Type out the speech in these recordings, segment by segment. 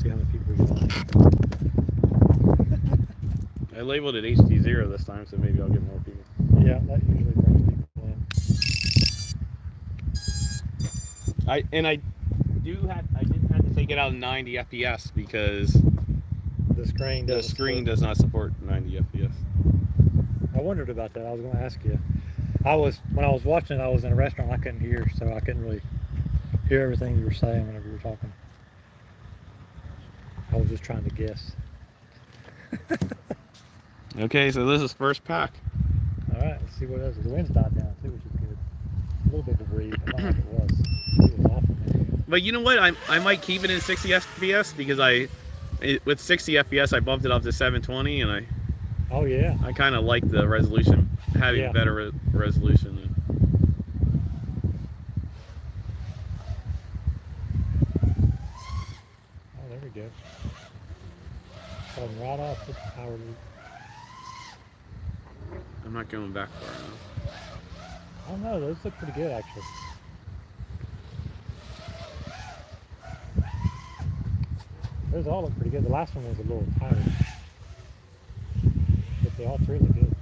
see how many people we get on. I labeled it HDZero this time, so maybe I'll get more people. Yeah, that usually brings people in. I did have to take it out in 90 FPS because the screen does not support 90 FPS. I wondered about that. I was going to ask you. When I was watching it, I was in a restaurant. I couldn't hear, so I couldn't really hear everything you were saying whenever you were talking. I was just trying to guess. Okay, so this is first pack. All right, let's see what it is. The wind's died down too, which is good. A little bit of a breeze, but not like it was. It was awful, man. But you know what? I might keep it in 60 FPS because with 60 FPS I bumped it up to 720, and Oh yeah. I kind of like the resolution, having better resolution. Oh, there we go. Coming right off the power loop. I'm not going back far enough. I don't know, those look pretty good actually. Those all look pretty good. The last one was a little tired. But they all three look good.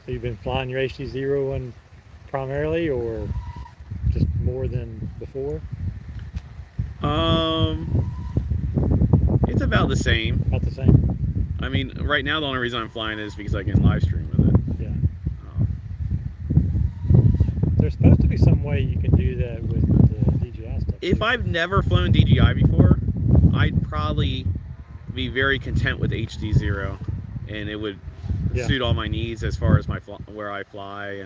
So you've been flying your HDZero one primarily, or just more than before? It's about the same. About the same. I mean, right now the only reason I'm flying is because I can live stream with it. Yeah. There's supposed to be some way you can do that with the DJI stuff. If I've never flown DJI before, I'd probably be very content with HDZero, and it would suit all my needs as far as where I fly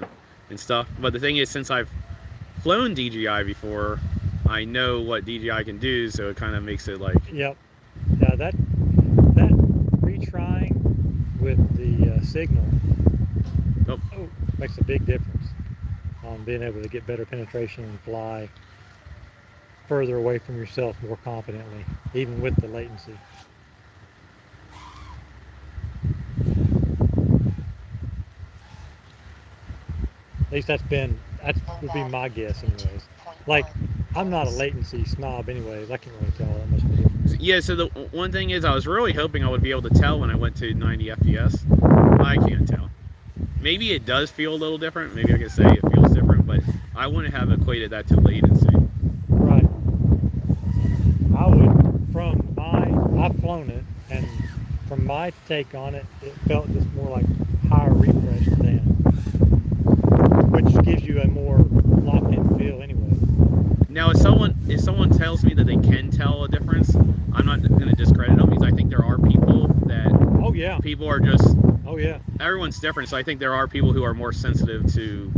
and stuff. But the thing is, since I've flown DJI before, I know what DJI can do, so it kind of makes it like... Yep. Yeah, that retrying with the signal makes a big difference on being able to get better penetration and fly further away from yourself more confidently, even with the latency. At least that would be my guess anyways. Like, I'm not a latency snob anyways. I can't really tell that much of a difference. Yeah, so the one thing is, I was really hoping I would be able to tell when I went to 90 FPS. I can't tell. Maybe it does feel a little different. Maybe I could say it feels different, but I wouldn't have equated that to latency. Right. I would, I've flown it, and from my take on it, it felt just more like higher refresh than, which gives you a more locked-in feel anyway. Now, if someone tells me that they can tell a difference, I'm not going to discredit them, because I think there are people that... Oh, yeah. People are just... Oh, yeah. Everyone's different, so I think there are people who are more sensitive to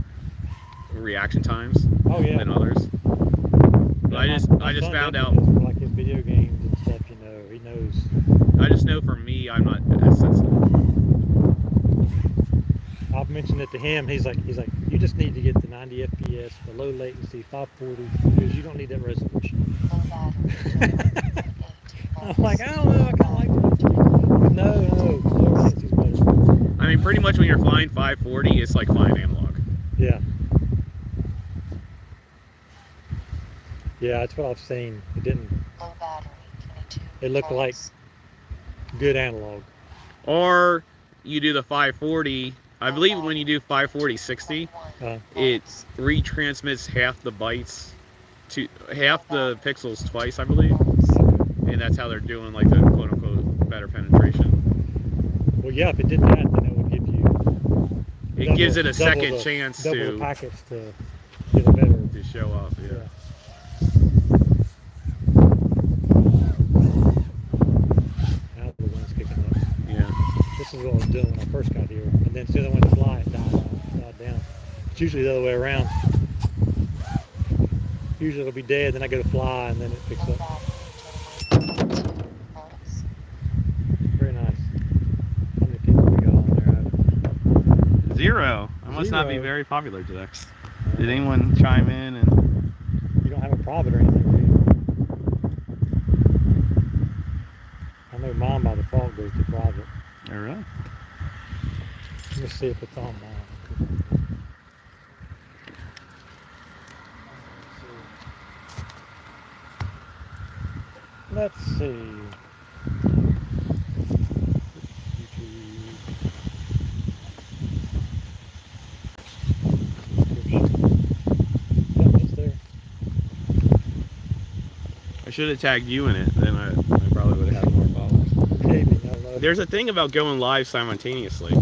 reaction times than others. But I just found out... For like his video games and stuff, you know, he knows. I just know for me, I'm not as sensitive. I've mentioned it to him. He's like, you just need to get the 90 FPS, the low latency, 540, because you don't need that resolution. I'm like, I don't know, I kind of like it. But no, low latency's better. I mean, pretty much when you're flying 540, it's like flying analog. Yeah. Yeah, that's what I've seen. It didn't. It looked like good analog. Or you do the 540. I believe when you do 540/60, it retransmits half the bytes to half the pixels twice, I believe. And that's how they're doing like the quote unquote better penetration. Well, yeah, if it did that, then it would give you. It gives it a second chance double to the packets to get a better to show up. Yeah. Now the wind's kicking up. Yeah. This is what I was doing when I first got here, and then as soon as I went to fly, it died down. It's usually the other way around. Usually it'll be dead, then I go to fly, and then it picks up. Very nice. How many people we got on there? Zero. I must not be very popular today. Did anyone chime in? And you don't have a private or anything, do you? I know mine by default goes to private. All right. Let me see if it's on mine. Let's see. Yep, it's there. I should have tagged you in it, then I probably would have had more followers. Maybe, I don't know. There's a thing about going live simultaneously,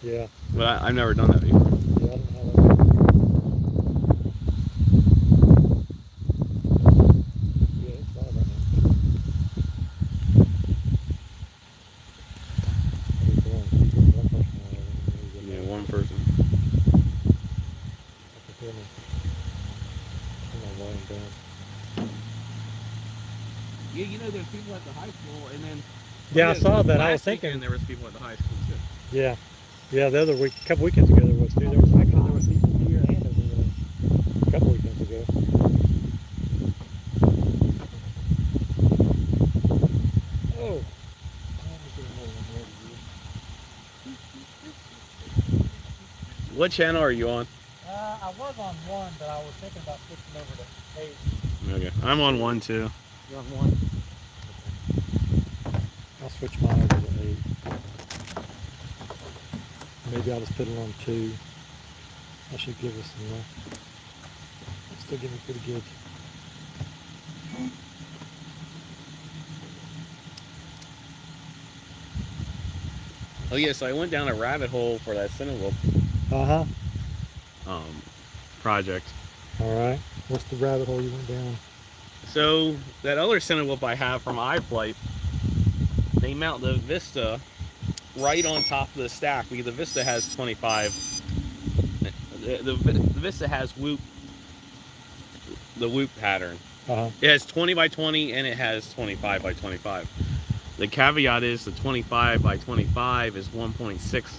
Yeah. but I've never done that before. Yeah, I don't know how that works. Yeah, it's live right now. Yeah, one person. Yeah, you know, there's people at the high school, and then yeah, I saw that. I was thinking there was people at the high school too. Yeah, yeah. The other week, a couple weekends ago, there was too. There was people here and over there a couple weekends ago. Oh. What channel are you on? I was on 1, but I was thinking about switching over to 8. Okay, I'm on 1 too. You're on 1? Okay. I'll switch mine over to 8. Maybe I'll just put it on 2. That should give us enough. Still give me pretty good. Oh yeah, so I went down a rabbit hole for that Cinewhoop project. All right. What's the rabbit hole you went down? So that other Cinewhoop I have from iFlight, they mount the Vista right on top of the stack because the Vista has 25. The Vista has the whoop pattern. It has 20 by 20 and it has 25 by 25. The caveat is the 25 by 25 is 1.6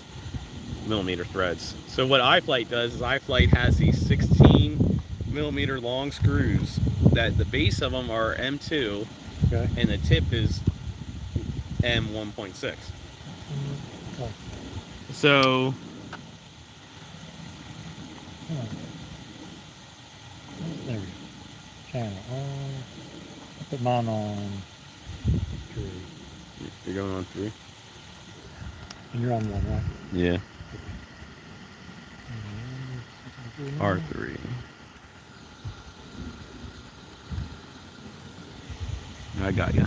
millimeter threads. So what iFlight does is iFlight has these 16 millimeter long screws that the base of them are M2, okay, and the tip is M1.6. Okay. So there we go. Channel. I put mine on 3. you're going on 3? And you're on 1, right? Yeah. R3. I got you.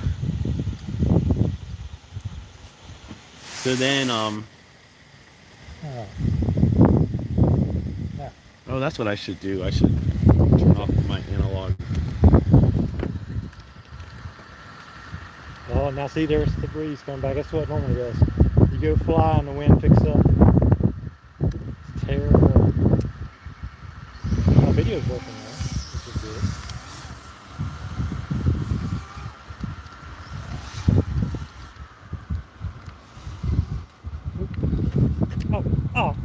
So then, oh, that's what I should do. I should turn off my analog. Oh, now see, there's the breeze coming back. That's what it normally does. You go fly and the wind picks up. It's terrible. My video's working now, which is good. Oh, oh!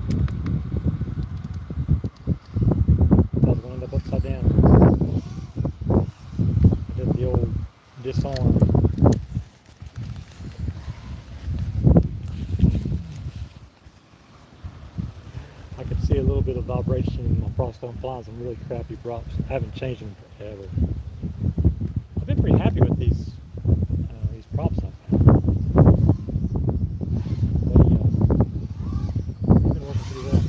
I was going to end up upside down. I did the old disarm. I could see a little bit of vibration in my props. I'm flying some really crappy props. I haven't changed them forever. I've been pretty happy with these props I've had. They've been working pretty well.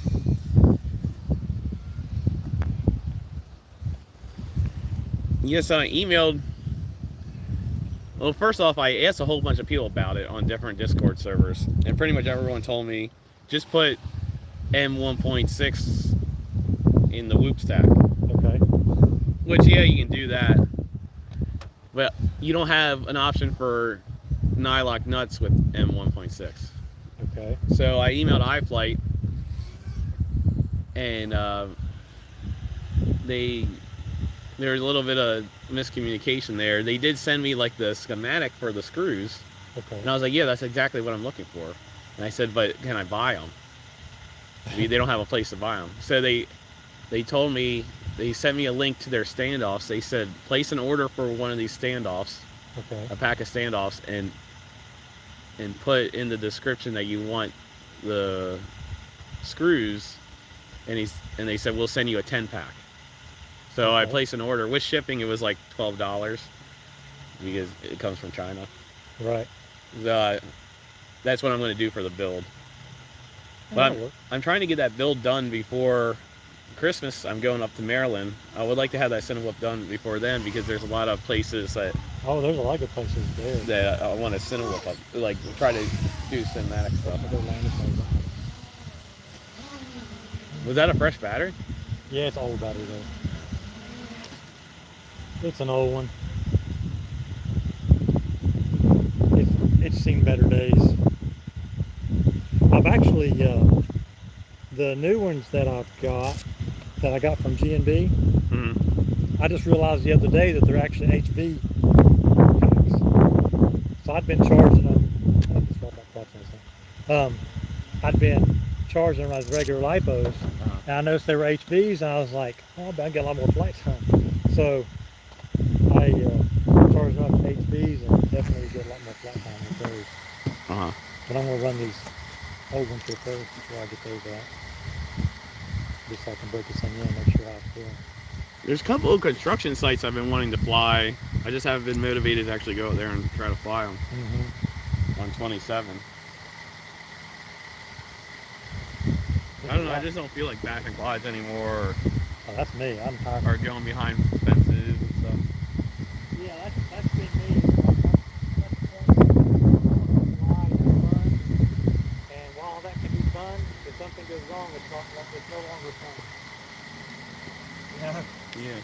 Yes, I emailed. Well, first off, I asked a whole bunch of people about it on different Discord servers, and pretty much everyone told me just put M1.6 in the whoop stack. Okay. Which, yeah, you can do that, but you don't have an option for nylock nuts with M1.6. Okay. So I emailed iFlight, and there's a little bit of miscommunication there. They did send me like the schematic for the screws, Okay. and I was like, yeah, that's exactly what I'm looking for. And I said, but can I buy them? They don't have a place to buy them. So they told me, they sent me a link to their standoffs. They said, place an order for one of these standoffs, Okay. a pack of standoffs, and and put in the description that you want the screws, and they said we'll send you a 10-pack. So I placed an order. With shipping, it was like $12 because it comes from China. Right. That's what I'm going to do for the build. But I'm trying to get that build done before Christmas. I'm going up to Maryland. I would like to have that Cinewhip done before then, because there's a lot of places that... Oh, there's a lot of places there. That I want to Cinewhip up. Like, try to do cinematic stuff. Was that a fresh battery? Yeah, it's an old battery though. It's an old one. It's seen better days. I've actually, the new ones that I got from G&B, I just realized the other day that they're actually HV packs. So I'd been charging them, I'd been charging them as regular LiPos, and I noticed they were HVs, and I was like, oh, I bet I get a lot more flight time. So I charged them up to HVs and definitely get a lot more flight time with those. But I'm going to run these old ones here first before I get those out. Just so I can break this thing in and make sure how it's doing. There's a couple of construction sites I've been wanting to fly. I just haven't been motivated to actually go out there and try to fly them. On 27. I don't know, I just don't feel like bashing glides anymore. Oh, that's me. I'm tired. Or going behind fences and stuff. Yeah, that's been me. And while that can be fun, if something goes wrong, it's no longer fun. Yeah. Yeah.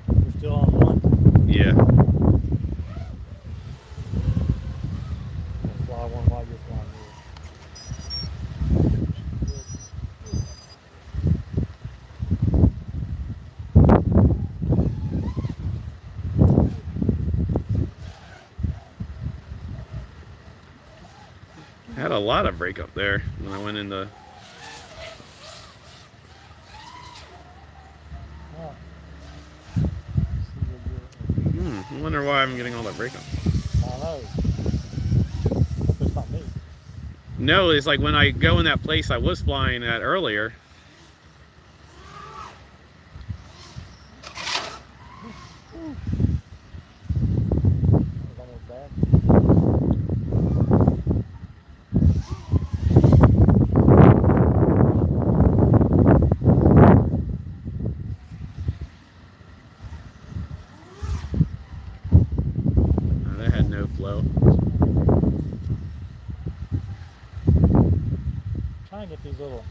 We're still on one? Yeah. We'll fly one while you're flying here. I had a lot of break up there when I went in the... I wonder why I'm getting all that break up. I don't know. It's not me. No, it's like when I go in that place I was flying at earlier. It's almost bad. That had no flow. Try and get these little.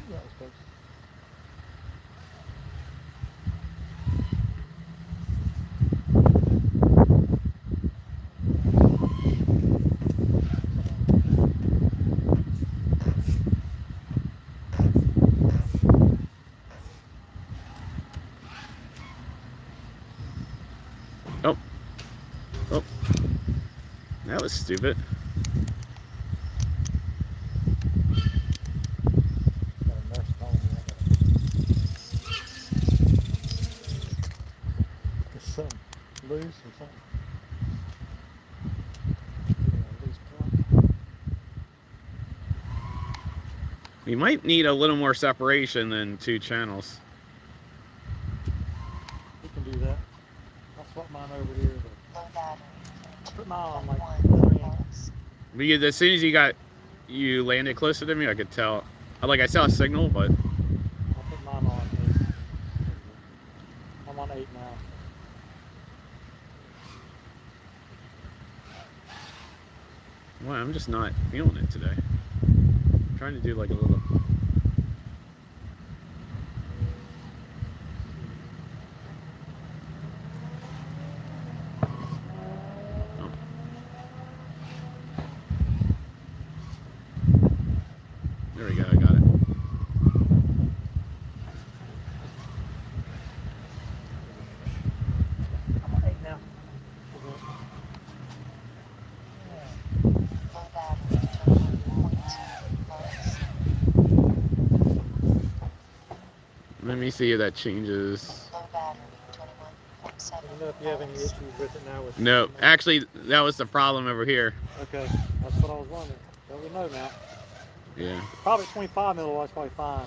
That was close. Oh. Oh. That was stupid. Got a nurse calling me. There's something loose or something. Yeah, loose plug. We might need a little more separation than 2 channels. We can do that. I'll swap mine over here. I'll put mine on like the other end. Because as soon as you landed closer to me, I could tell. Like I saw a signal, but I'll put mine on 8. I'm on 8 now. well, I'm just not feeling it today. I'm trying to do like a little. see if that changes. Low battery, 21.7. I don't know if you have any issues with it now. No, actually, that was the problem over here. Okay, that's what I was wondering. So we know now. Yeah. Probably 25 milliwatts, probably fine.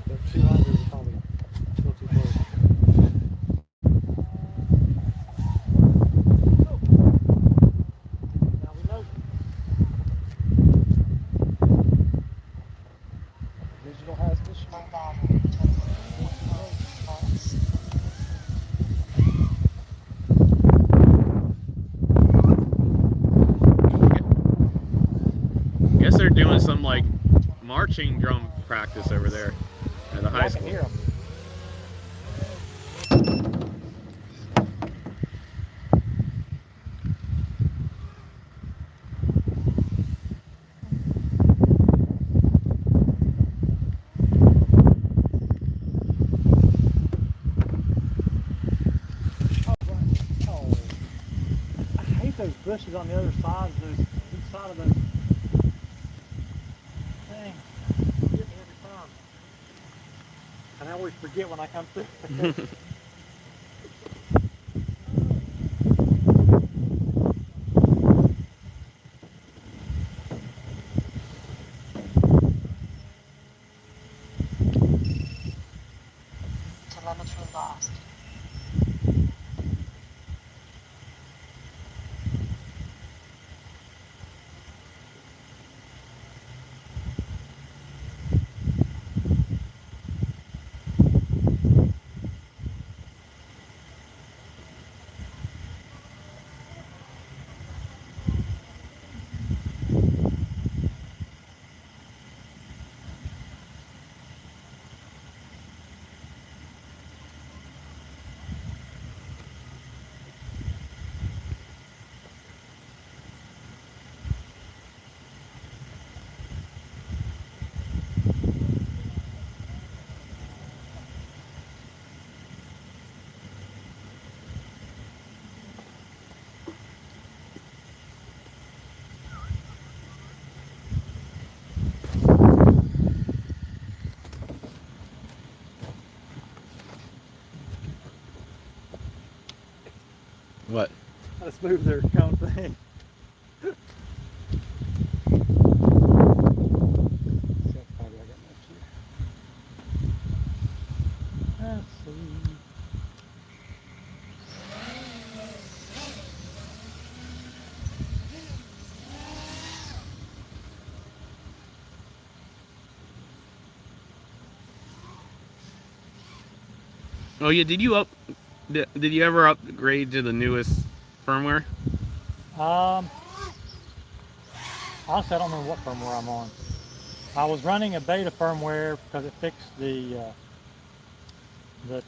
But 200 is probably still too close. Now we know. Digital has this. Low battery, 21.8 volts. Guess they're doing some like marching drum practice over there at the high school. I can hear 'em. Oh, I hate those bushes on the other side, each side of those. Dang, they get me every time. And I always forget when I come through. Telemetry lost. What? Let's move their cone thing. Let's see. Oh yeah, did you ever upgrade to the newest firmware? Honestly, I don't remember what firmware I'm on. I was running a beta firmware because it fixed the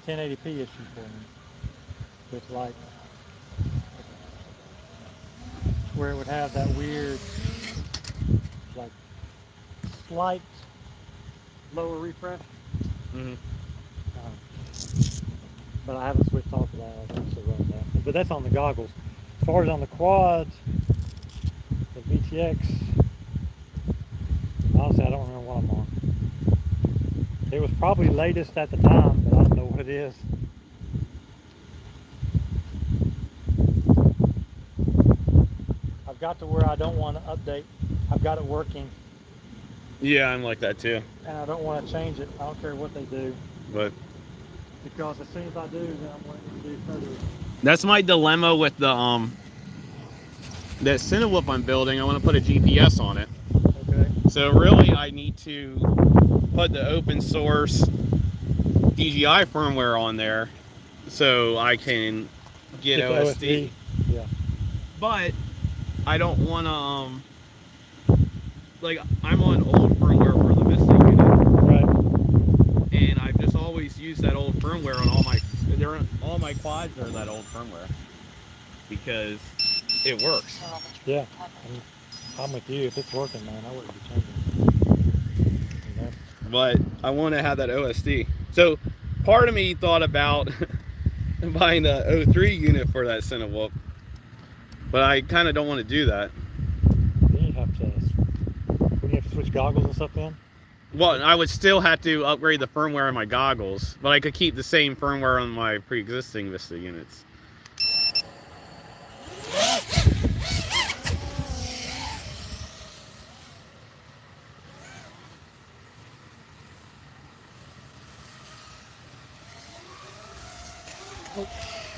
1080p issue for me. It's like where it would have that weird, like slight lower refresh. Mm-hmm. But I haven't switched off of that. I still run that. But that's on the goggles. As far as on the quads, the VTX, honestly, I don't remember what I'm on. It was probably latest at the time, but I don't know what it is. I've got to where I don't want to update. I've got it working. Yeah, I'm like that too. And I don't want to change it. I don't care what they do. But Because as soon as I do, then I'm going to do further. that's my dilemma with the that Cinewhoop I'm building. I want to put a GPS on it. Okay. So really, I need to put the open source DJI firmware on there so I can get OSD. Yeah. But I don't want to like I'm on old firmware for the Vista unit. Right. And I've just always used that old firmware on all my quads are that old firmware because it works. Yeah, I'm with you. If it's working, man, I wouldn't be changing it. You know? But I want to have that OSD. So part of me thought about buying the 03 unit for that Cinewhoop, but I kind of don't want to do that. Then you have to switch goggles and stuff in. Well, I would still have to upgrade the firmware on my goggles, but I could keep the same firmware on my pre-existing Vista units.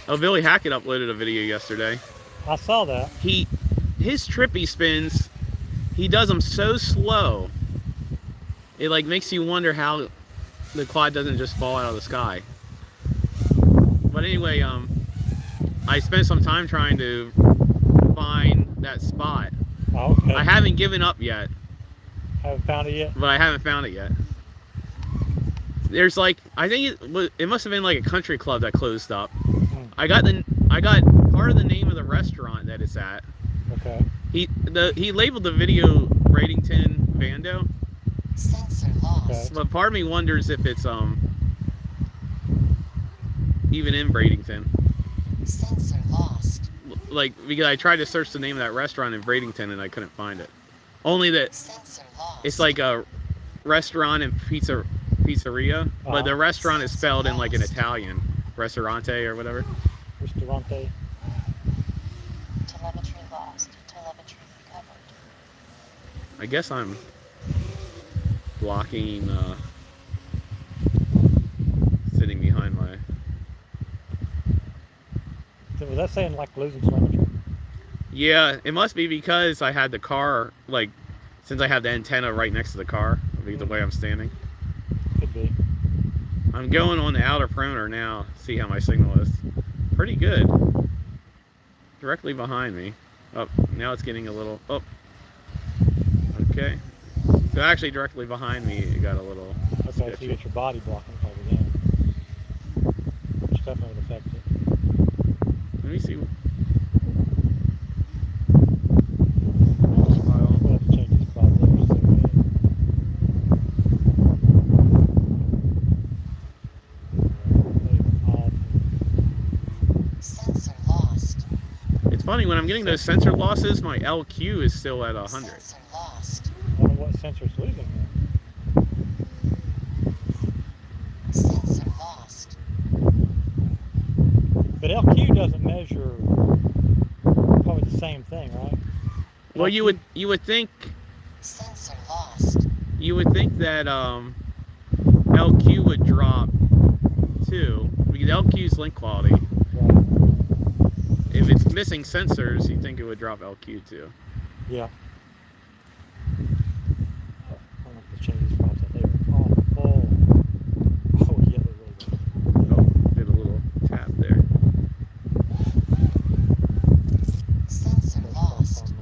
Oh, Billy Hackett uploaded a video yesterday. I saw that. His trippy spins, he does them so slow. It like makes you wonder how the quad doesn't just fall out of the sky. But anyway, I spent some time trying to find that spot. Oh, okay. I haven't given up yet. Haven't found it yet? But I haven't found it yet. There's like, I think it must have been like a country club that closed up. I got part of the name of the restaurant that it's at. Okay. He labeled the video Bradenton Vando. Sensor lost. Okay. But part of me wonders if it's even in Bradenton. Sensor lost. Like, because I tried to search the name of that restaurant in Bradenton and I couldn't find it. Only that Sensor lost. it's like a restaurant and pizzeria, but the restaurant is spelled in like an Italian, Ristorante or whatever. Ristorante. Telemetry lost. Telemetry recovered. I guess I'm blocking, sitting behind my... So was that saying like losing telemetry? Yeah, it must be because I had the car, like, since I have the antenna right next to the car, the way I'm standing. Could be. I'm going on the outer perimeter now, see how my signal is. Pretty good. Directly behind me. Oh, now it's getting a little, oh. Okay. So actually directly behind me, it got a little Okay, so sketchy. you get your body blocking probably then. Which definitely would affect it. Let me see. We'll have to change these spots. They're so bad. Sensor lost. It's funny, when I'm getting those sensor losses, my LQ is still at 100. Sensor lost. I wonder what sensor's losing here. Sensor lost. But LQ doesn't measure probably the same thing, right? Well, you would think Sensor lost. that LQ would drop too, because LQ's link quality. Right. If it's missing sensors, you'd think it would drop LQ too. Yeah. I'm gonna have to change these spots out there. Oh, full. Oh, yeah, they're really good. Oh, did a little tap there. Sensor Those spots lost.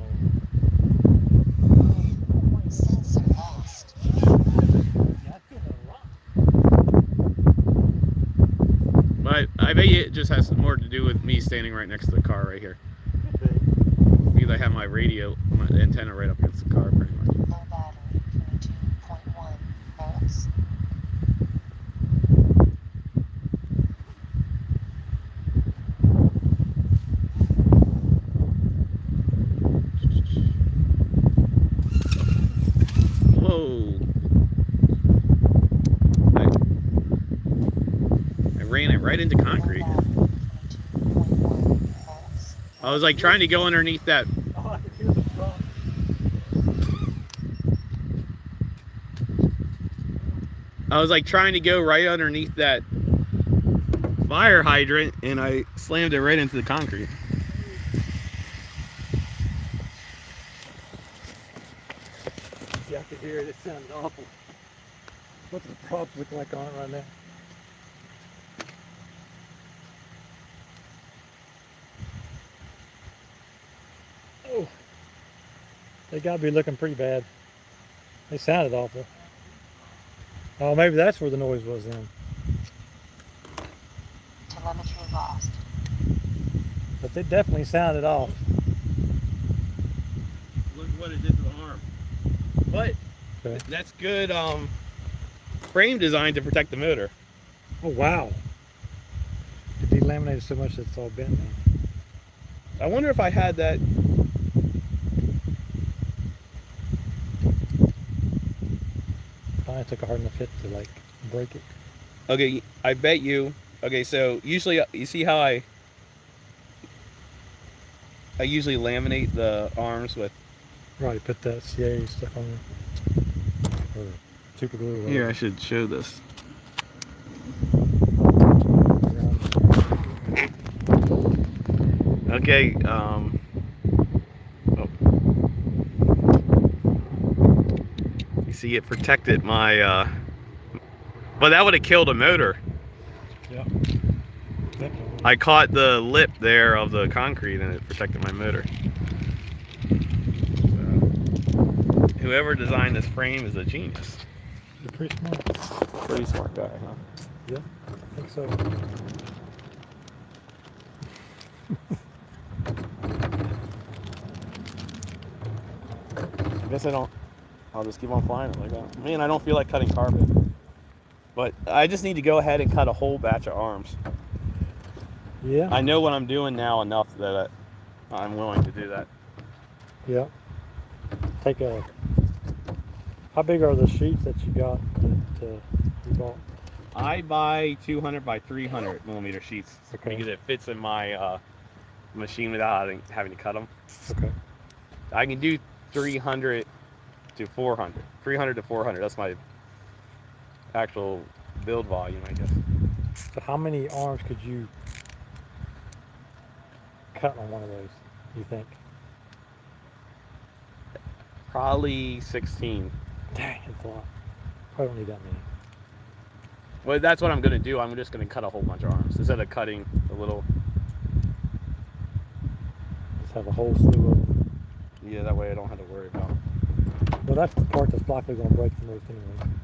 on Sensor lost. there. Yeah, I feel that a lot. But I bet you it just has more to do with me standing right next to the car right here. Could be. Because I have my radio, my antenna right up against the car pretty much. Low battery. 22.1 volts. Whoa. I ran it right into concrete. Low battery. 22.1 volts. I was like trying to go underneath that. Oh, I can hear the truck. I was like trying to go right underneath that fire hydrant and I slammed it right into the concrete. Yeah, I could hear it. It sounded awful. What's the props look like on it right now? Oh, they gotta be looking pretty bad. They sounded awful. Oh, maybe that's where the noise was then. Telemetry lost. But they definitely sounded off. Look what it did to the arm. But Okay. that's good frame design to protect the motor. Oh, wow. It delaminated so much that it's all bent now. I wonder if I had that. If I fine. It took a hard enough hit to like break it. Okay, I bet you. Okay, so usually you see how I usually laminate the arms with. Right, put that CA stuff on there. Or super glue. Or Here, I whatever. should show this. Okay. Oh. You see, it protected my. Well, that would have killed a motor. Yeah. Definitely. I caught the lip there of the concrete, and it protected my motor. So, whoever designed this frame is a genius. You're pretty smart. Pretty smart guy, huh? Yeah, I think so. I guess I don't. I'll just keep on flying it like that. Man, I don't feel like cutting carbon. But I just need to go ahead and cut a whole batch of arms. Yeah. I know what I'm doing now enough that I'm willing to do that. Yeah. Take a. How big are the sheets that you got that you bought? I buy 200 by 300 millimeter sheets because it fits in my machine without having to cut them. Okay. I can do 300 to 400. 300 to 400. That's my actual build volume, I guess. So how many arms could you cut on one of those, you think? Probably 16. Dang, it's a lot. Probably don't need that many. Well, that's what I'm going to do. I'm just going to cut a whole bunch of arms instead of cutting the little. Just have a whole slew of them. Yeah, that way I don't have to worry about. Well, that's the part that's likely going to break the most anyway.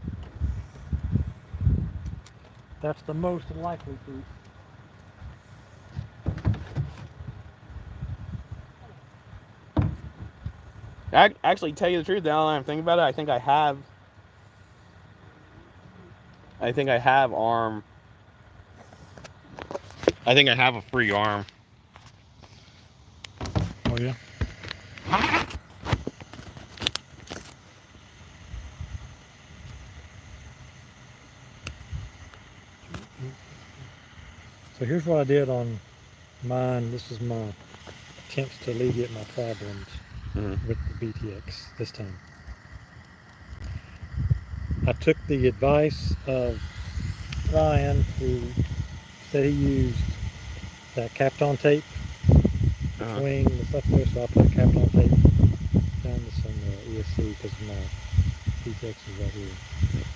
That's the most likely piece. Actually, tell you the truth, now that I'm thinking about it, I think I have arm. I think I have a free arm. Oh yeah. So here's what I did on mine. This is my attempts to alleviate my problems with the BTX this time. I took the advice of Ryan, who said he used that Kapton tape between the stuff there, so I put Kapton tape down to some ESC because my BTX is right here.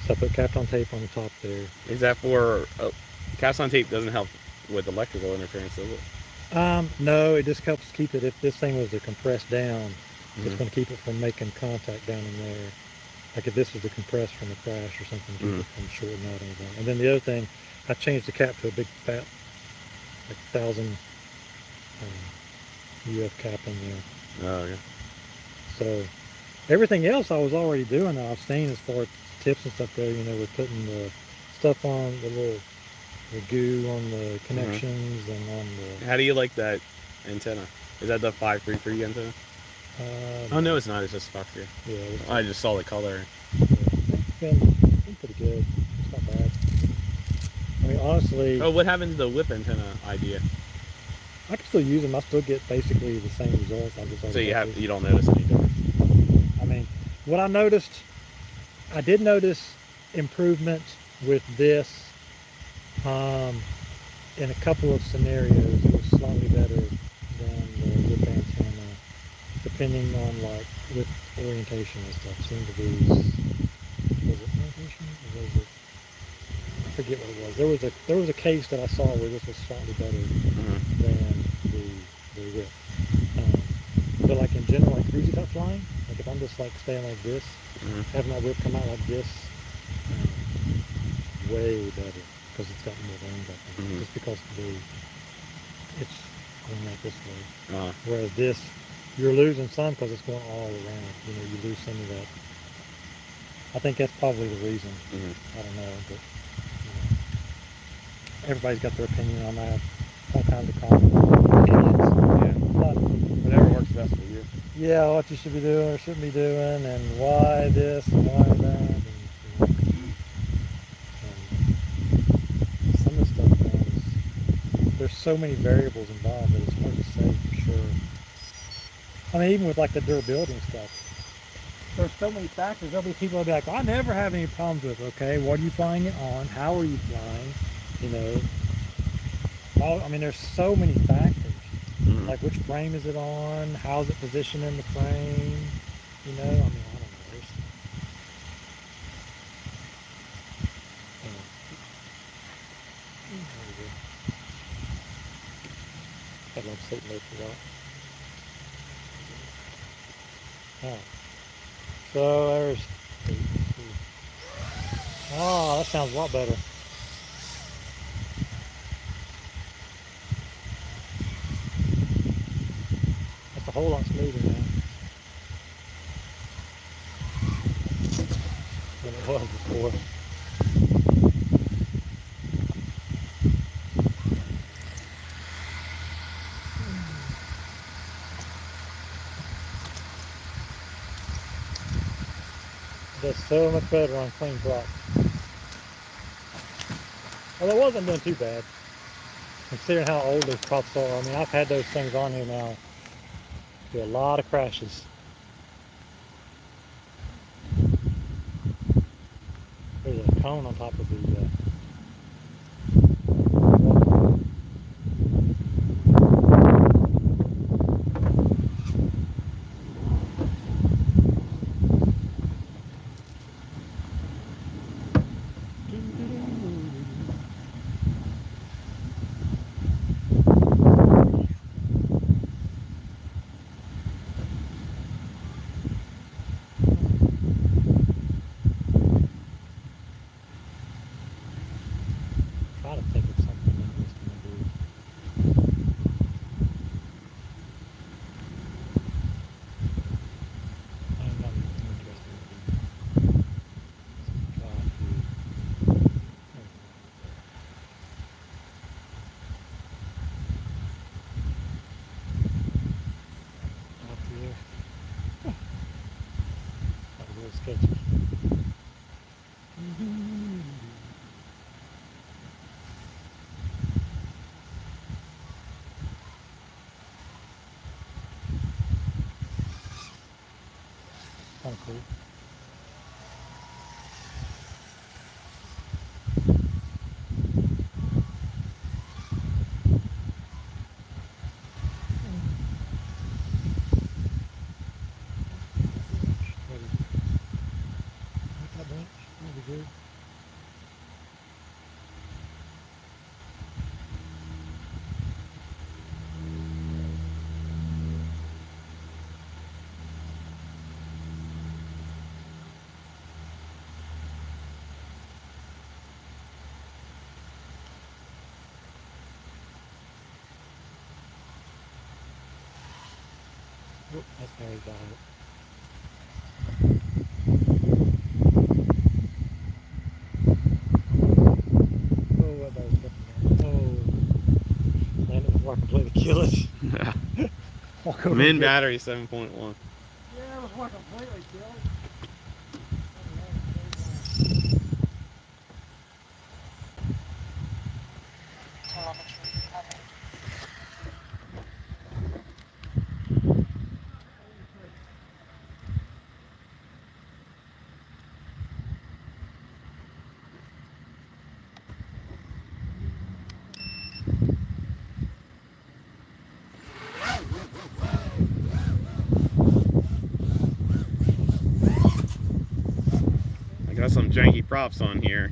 So I put Kapton tape on the top there. Is that for Kapton tape? Doesn't help with electrical interference, does it? No, it just helps keep it. If this thing was to compress down, it's going to keep it from making contact down in there. Like if this was to compress from a crash or something, keep it from shorting out anything. And then the other thing, I changed the cap to a big fat, like 1,000 UF cap in there. Oh, yeah. So everything else I was already doing. I was staying as far as tips and stuff go. You know, we're putting the stuff on the goo on the connections and on the. How do you like that antenna? Is that the 533 antenna? Oh no, it's not. It's just Fox here. Yeah. I just saw the color. It's been pretty good. It's not bad. I mean, honestly. Oh, what happened to the whip antenna idea? I can still use them. I still get basically the same results. So you don't notice any difference? I mean, what I noticed, I did notice improvement with this. In a couple of scenarios, it was slightly better than the whip antenna, depending on like whip orientation and stuff. Seemed to be, was it orientation or was it? I forget what it was. There was a case that I saw where this was slightly better than the whip. But like in general, like cruisy cut flying, like if I'm just like staying like this, having my whip come out like this, way better. Because it's got more range, I think. Just because it's going out this way. Whereas this, you're losing some because it's going all around. You know, you lose some of that. I think that's probably the reason. I don't know, but you know, everybody's got their opinion on that. All kinds of comments, opinions. Yeah. But, whatever works best for you. Yeah, what you should be doing or shouldn't be doing, and why this and why that. And, so many variables involved that it's hard to say for sure. I mean, even with like the durability and stuff, there's so many factors. There'll be people that'll be like, I never have any problems with it. Okay, what are you flying it on? How are you flying? You know, I mean, there's so many factors. Like which frame is it on? How's it positioned in the frame? You know, I mean, I don't know. I'd love sitting there for that. Oh. So there's. Oh, that sounds a lot better. That's a whole lot smoother now than it was before. Does so much better on clean props. Well, it wasn't doing too bad, considering how old those props are. I mean, I've had those things on here now. Do a lot of crashes. There's a cone on top of the. Try to think of something that was going to do. I'm not interested in try to. Up here. That was a little sketchy. Kind of cool. That bench, that'd be good. Oop, that's Mary's got it. Oh, what that was different. Oh, landed before I completely kill it. Yeah. Walk over Min and get- battery 7.1. Yeah, before I completely kill it. Telemetry recovered. I got some janky props on here.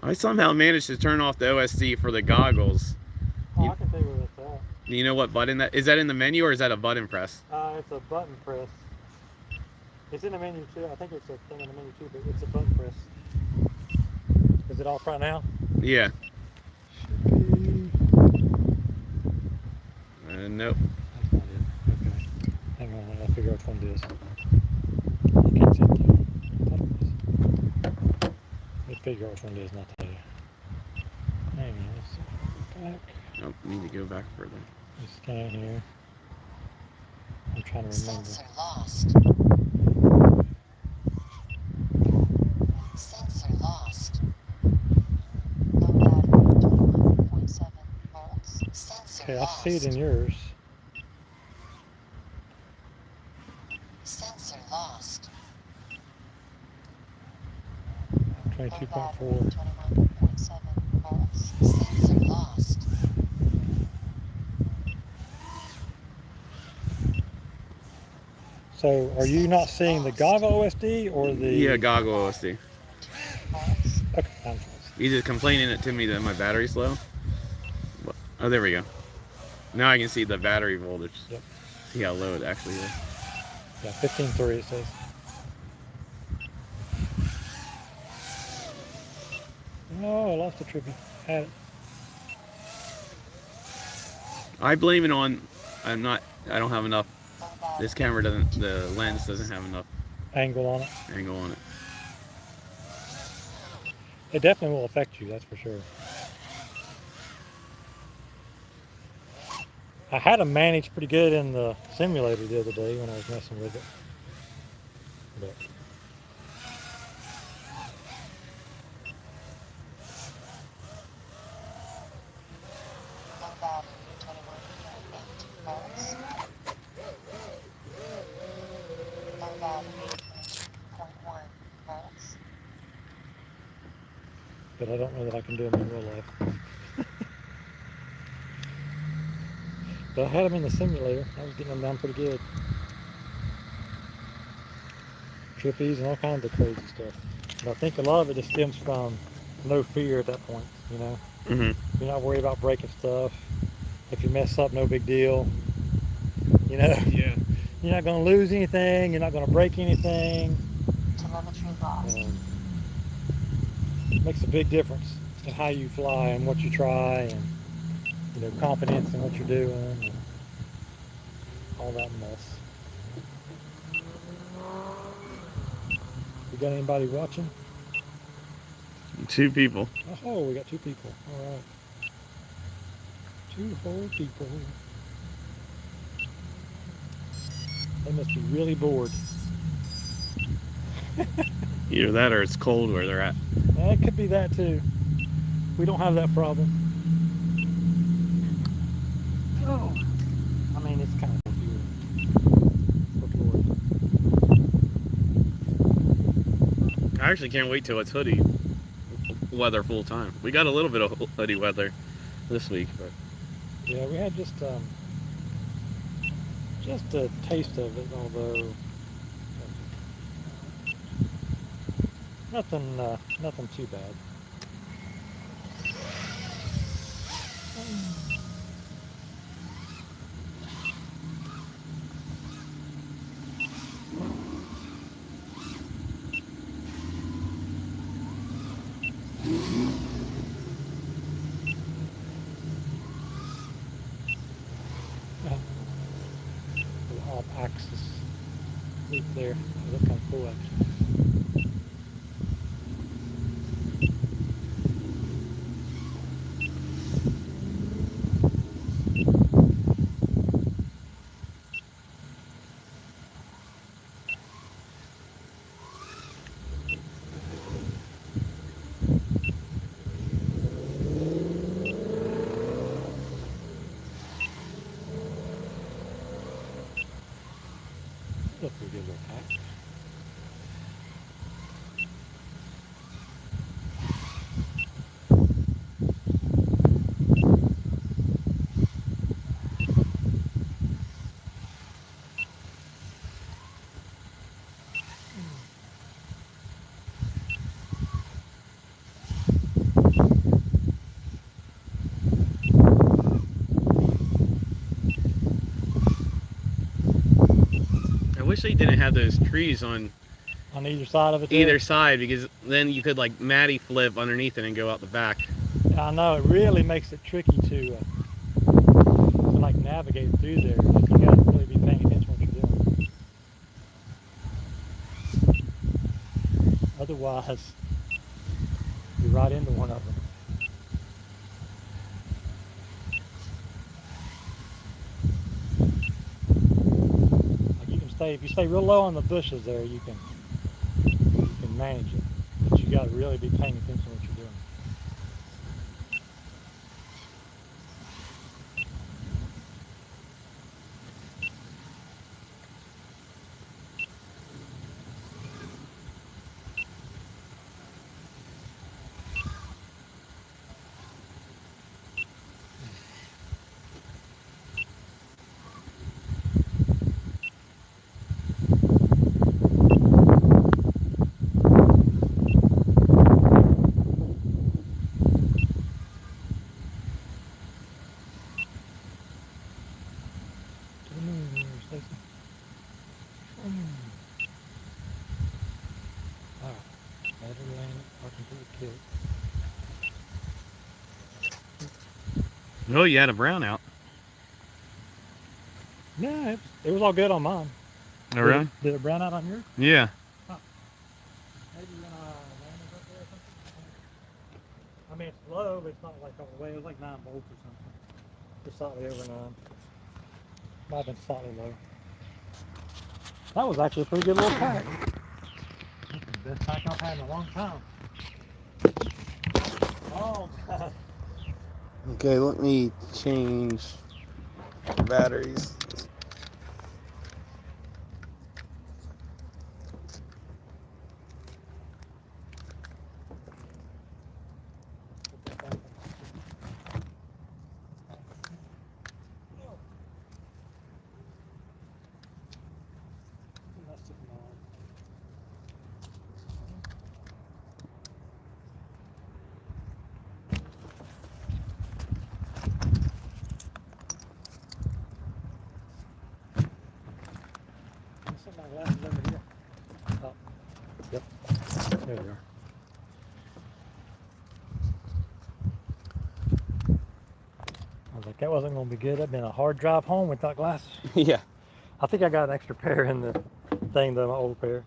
I somehow managed to turn off the OSD for the goggles. Oh, I can tell you where that's at. Do you know what button that is? That in the menu or is that a button press? It's a button press. It's in the menu too. I think it's a thing in the menu too, but it's a button press. Is it off right now? Yeah. Should be. Nope. That's not it. Okay. Hang on, I gotta figure out which one it is. You can't see it though. I thought it was. Let me figure out which one it is and I'll tell you. Hang on, let's see. Back. Nope, need to go back further. You scan here. I'm trying to remember. Sensor lost. Sensor lost. Low battery 21.7 volts. Sensor Okay, I lost. see it in yours. Sensor lost. 22.4. 21.7 volts. Sensor lost. So, are you not seeing the goggle OSD or the? Yeah, goggle OSD. Volts. Okay, I'm close. He's just complaining it to me that my battery's low. Oh, there we go. Now I can see the battery voltage. Yep. See how low it actually is. Yeah, 15.3 it says. Oh, I lost the trippy. Had it. I blame it on I don't have enough. Low battery. This camera doesn't. The lens doesn't have enough Angle on it. angle on it. It definitely will affect you, that's for sure. I had them managed pretty good in the simulator the other day when I was messing with it. But Low battery 21.8 volts. Low battery 0.1 volts. I don't know that I can do them in real life. But I had them in the simulator. I was getting them down pretty good. Trippies and all kinds of crazy stuff. But I think a lot of it just stems from no fear at that point, you know? Mm-hmm. You're not worried about breaking stuff. If you mess up, no big deal. You know? Yeah. You're not going to lose anything. You're not going to break anything. Telemetry lost. It makes a big difference in how you fly and what you try and, you know, confidence in what you're doing and all that mess. We got anybody watching? 2 people. Oh, we got 2 people. All right. 2 whole people. They must be really bored. Either that or it's cold where they're at. It could be that too. We don't have that problem. Oh, I mean, it's kind of here. I actually can't wait till it's hoodie weather full time. We got a little bit of hoodie weather this week, but Yeah, we had just a taste of it, although nothing too bad. Off-axis loop there. They look kind of cool, actually. Look, we get a little pack. wish they didn't have those trees on either side of it. Either side, because then you could like Matty flip underneath it and go out the back. I know, it really makes it tricky to like navigate through there. Like, you gotta really be paying attention to what you're doing. Otherwise, you're right into one of them. Like you can stay, if you stay real low on the bushes there, you can manage it. But you gotta really be paying attention to what you're doing. Oh, you had a brownout. Yeah, it was all good on mine. Oh, really? Did it brown out on yours? Yeah. Huh. Maybe when I landed up there or something. I mean, it's low, but it's not like all the way. It was like 9 volts or something. Just slightly over 9. Might have been slightly low. That was actually a pretty good little pack. That's the best pack I've had in a long time. Oh, God. Okay, let me change batteries. Over here. Oh. Yep. There we are. I was like, that wasn't going to be good. That'd been a hard drive home without glasses. Yeah. I think I got an extra pair in the thing, though, my old pair.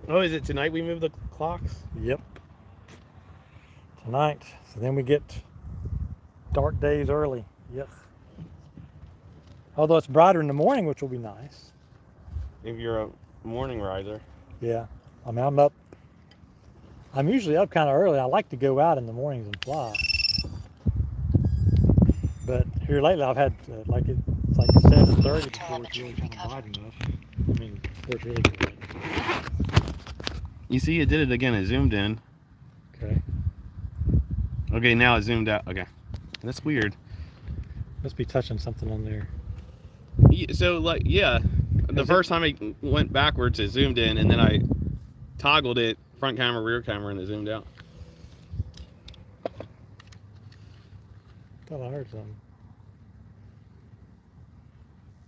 Oh, is it tonight we move the clocks? Yep. Tonight. So then we get dark days early. Yep. Although it's brighter in the morning, which will be nice. If you're a morning riser. Yeah. I mean, I'm usually up kind of early. I like to go out in the mornings and fly. But here lately I've had it's like 7:30 before it's really kind of bright enough. I mean, before it's really good. You see, it did it again. It zoomed in. Okay. Okay, now it zoomed out. Okay. That's weird. Must be touching something on there. So, like, yeah. The first time I went backwards, it zoomed in, and then I toggled it, front camera, rear camera, and it zoomed out. Thought I heard something.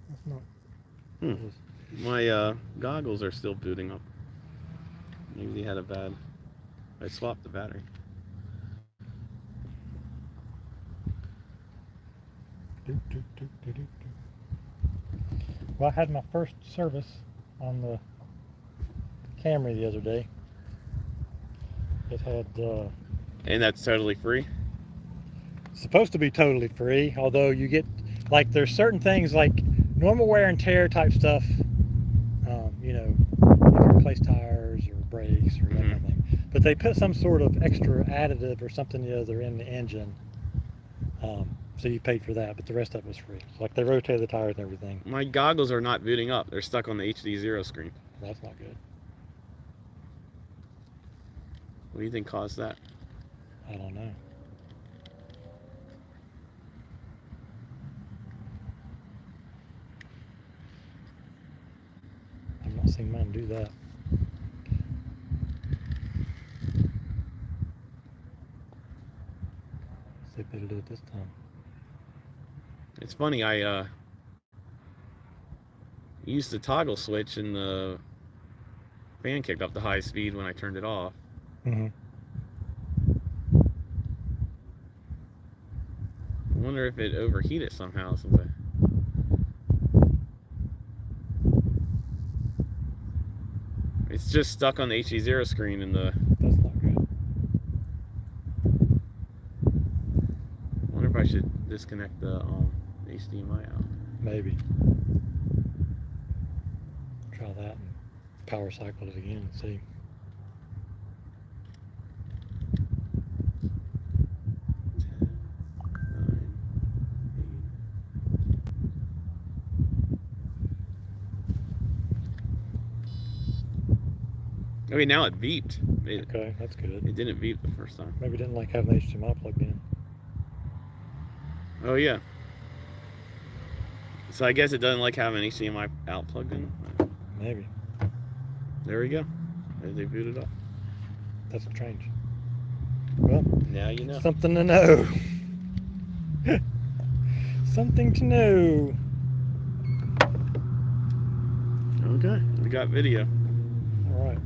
That's not. My goggles are still booting up. Maybe they had a bad. I swapped the battery. Well, I had my first service on the Camry the other day. It had. And that's totally free? Supposed to be totally free, although you get, like, there's certain things like normal wear and tear type stuff, you know, if you replace tires or brakes or that kind of thing. But they put some sort of extra additive or something or other in the engine, so you paid for that, but the rest of it was free. Like, they rotated the tires and everything. My goggles are not booting up. They're stuck on the HDZero screen. That's not good. What do you think caused that? I don't know. I've not seen mine do that. See if it'll do it this time. It's funny, I used the toggle switch and the fan kicked up to high speed when I turned it off. Mm-hmm. I wonder if it overheated somehow since I... It's just stuck on the HDZero screen in the... That's not good. I wonder if I should disconnect the HDMI out. Maybe. Try that and power cycle it again and see. Okay, now it beeped. Okay, that's good. It didn't beep the first time. Maybe didn't like having HDMI plugged in. Oh yeah. So I guess it doesn't like having HDMI out plugged in. Maybe. There we go. They booted up. That's strange. Well, now you know. Something to know. Something to know. Okay, we got video. All right.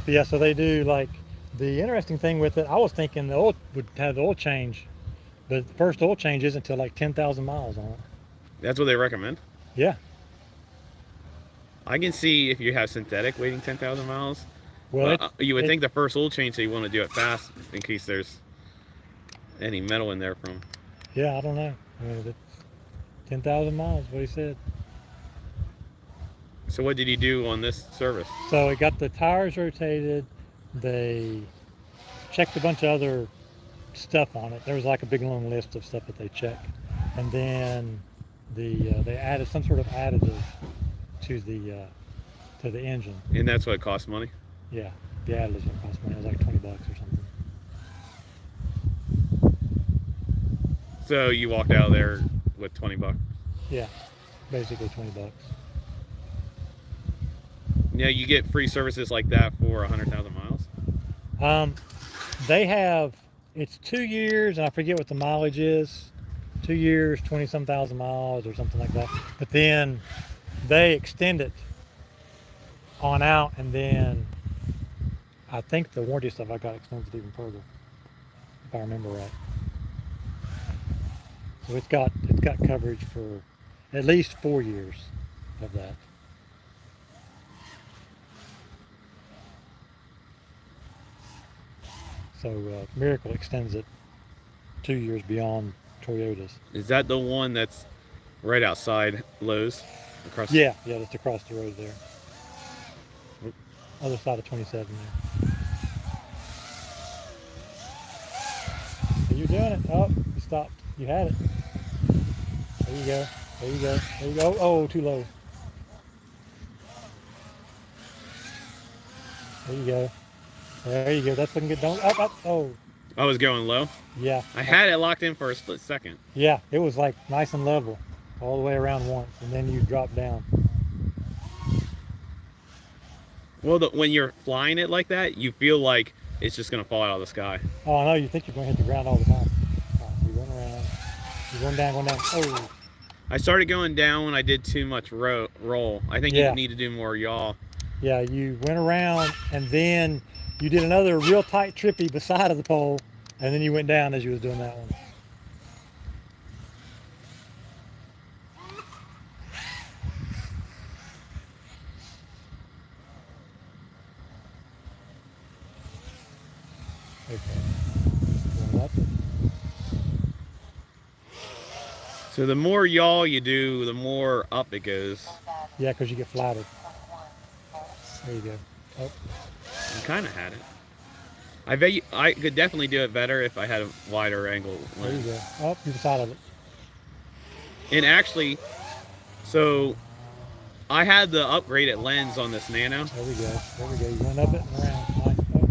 Yeah, so they do like the interesting thing with it. I was thinking the oil would have the oil change, but the first oil change isn't until like 10,000 miles on it. That's what they recommend? Yeah. I can see if you have synthetic waiting 10,000 miles. Well, you would think the first oil change, so you want to do it fast in case there's any metal in there from. Yeah, I don't know. I mean, 10,000 miles, what he said. So what did you do on this service? So it got the tires rotated. They checked a bunch of other stuff on it. There was like a big long list of stuff that they checked, and then they added some sort of additive to the engine. And that's what cost money? Yeah, the additives would cost money. It was like $20 or something. So you walked out of there with 20 bucks? Yeah, basically $20. Yeah, you get free services like that for 100,000 miles? They have, it's 2 years, and I forget what the mileage is. 2 years, 20-some thousand miles or something like that. But then they extend it on out, and then I think the warranty stuff I got extends it even further, if I remember right. So it's got coverage for at least 4 years of that. So Miracle extends it 2 years beyond Toyota's. Is that the one that's right outside Lowe's? Across? Yeah, that's across the road there. Other side of 27 there. You're doing it. Oh, you stopped. You had it. There you go. There you go. There you go. Oh, too low. There you go. There you go. That's looking good. Don't up. Oh. I was going low? Yeah. I had it locked in for a split second. Yeah, it was like nice and level all the way around once, and then you drop down. Well, when you're flying it like that, you feel like it's just going to fall out of the sky. Oh, I know. You think you're going to hit the ground all the time. Oh, you're going around. You're going down, going down. Oh. I started going down when I did too much roll. I think you need to do more yaw. Yeah, you went around, and then you did another real tight trippy beside of the pole, and then you went down as you was doing that one. Okay. Going up. So the more yaw you do, the more up it goes. Yeah, because you get flattered. There you go. Oh. I kind of had it. I bet I could definitely do it better if I had a wider angle lens. There you go. Oh, you're beside of it. And actually, so I had the upgraded lens on this Nano. There we go. There we go. You went up it and around. Nice. Oh.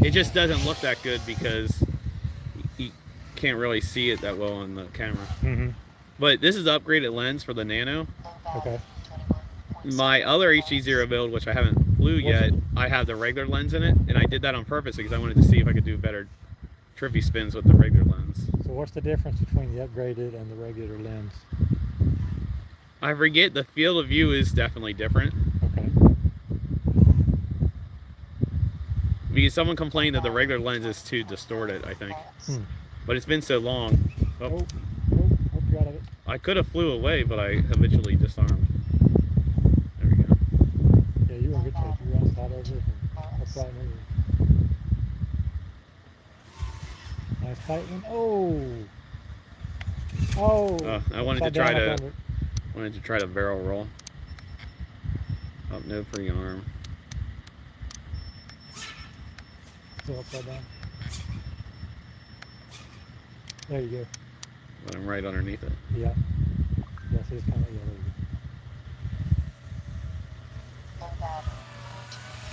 It just doesn't look that good because you can't really see it that well on the camera. Mm-hmm. But this is the upgraded lens for the Nano. Okay. My other HDZero build, which I haven't flew yet, I have the regular lens in it, and I did that on purpose because I wanted to see if I could do better trippy spins with the regular lens. So what's the difference between the upgraded and the regular lens? I forget, the field of view is definitely different. Okay. Because someone complained that the regular lens is too distorted, I think. But it's been so long. Oh, hope you got it. I could have flew away, but I habitually disarmed. There we go. Yeah, you were in good shape. You were on the side over and upright and everything. Nice tight one. Oh! Oh! I wanted to try to barrel roll. Oh, no pre-arm. Still upside down. There you go. But I'm right underneath it. Yeah. Yeah, see, it's kind of, yeah, there you No battery.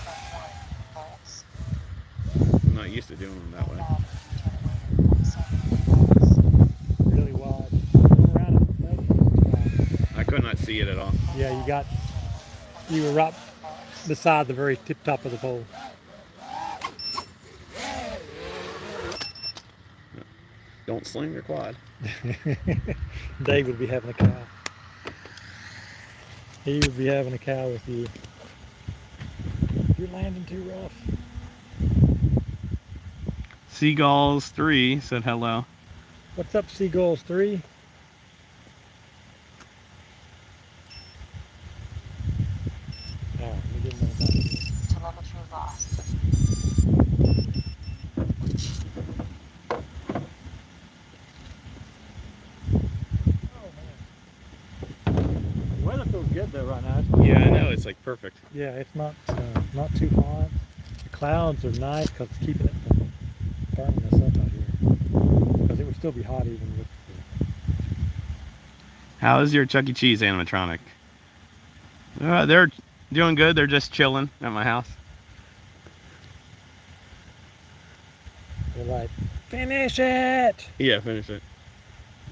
2.1 volts. I'm not used to doing them that way. really wide. Go around it. I could not see it at all. Yeah, you were right beside the very tip top of the pole. Don't sling your quad. Dave would be having a cow. He would be having a cow with you. You're landing too rough. Seagulls 3 said hello. What's up, Seagulls 3? Oh, we didn't know about it. Telemetry lost. The weather feels good though right now. Yeah, I know, it's like perfect. Yeah, it's not too hot. The clouds are nice because it's keeping it from burning us up out here. Because it would still be hot even with How is your Chuck E. Cheese animatronic? They're doing good. They're just chilling at my house. They're like, finish it! Yeah, finish it.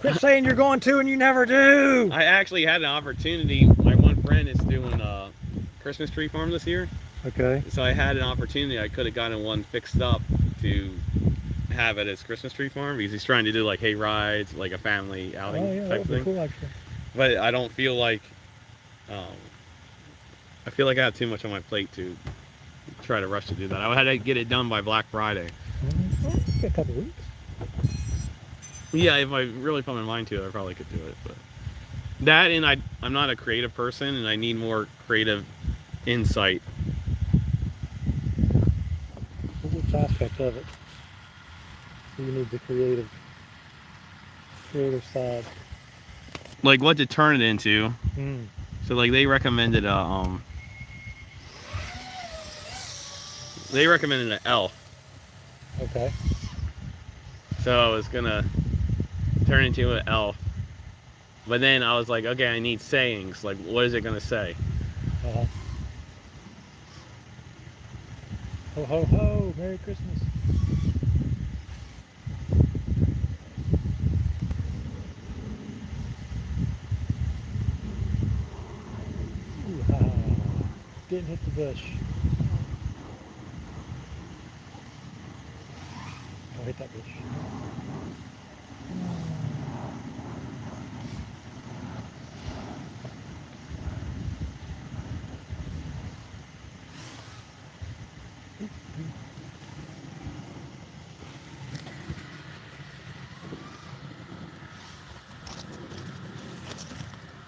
Quit saying you're going to and you never do! I actually had an opportunity. My one friend is doing a Christmas tree farm this year. Okay. So I had an opportunity. I could have gotten one fixed up to have at his Christmas tree farm because he's trying to do like hay rides, like a family outing Oh yeah, type that would be thing. cool actually. But I don't feel like, I feel like I have too much on my plate to try to rush to do that. I had to get it done by Black Friday. A couple weeks. Yeah, if I really put my mind to it, I probably could do it. But that, and I'm not a creative person, and I need more creative insight. Which aspect of it? You need the creative side. Like what to turn it into. Mm. So like they recommended an elf. Okay. So I was gonna turn into an elf. But then I was like, okay, I need sayings. Like, what is it gonna say? Uh-huh. Ho ho ho! Merry Christmas. Ooh, ha, ha. Didn't hit the bush. I'll hit that bush.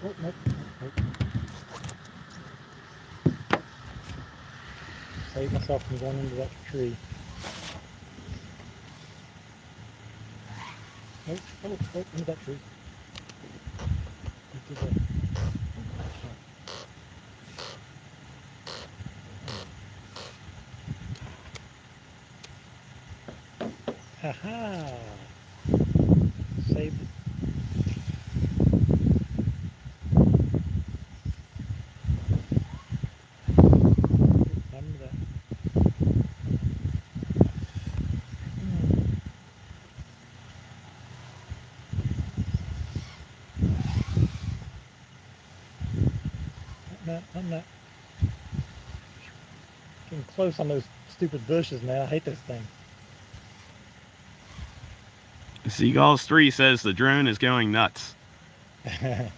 Oh, nope, nope. Save myself from going into that tree. Nope, oh, into that tree. Into the... Ha-ha! Saved it. Remember that. I'm not getting close on those stupid bushes, man. I hate this thing. Seagulls 3 says the drone is going nuts. A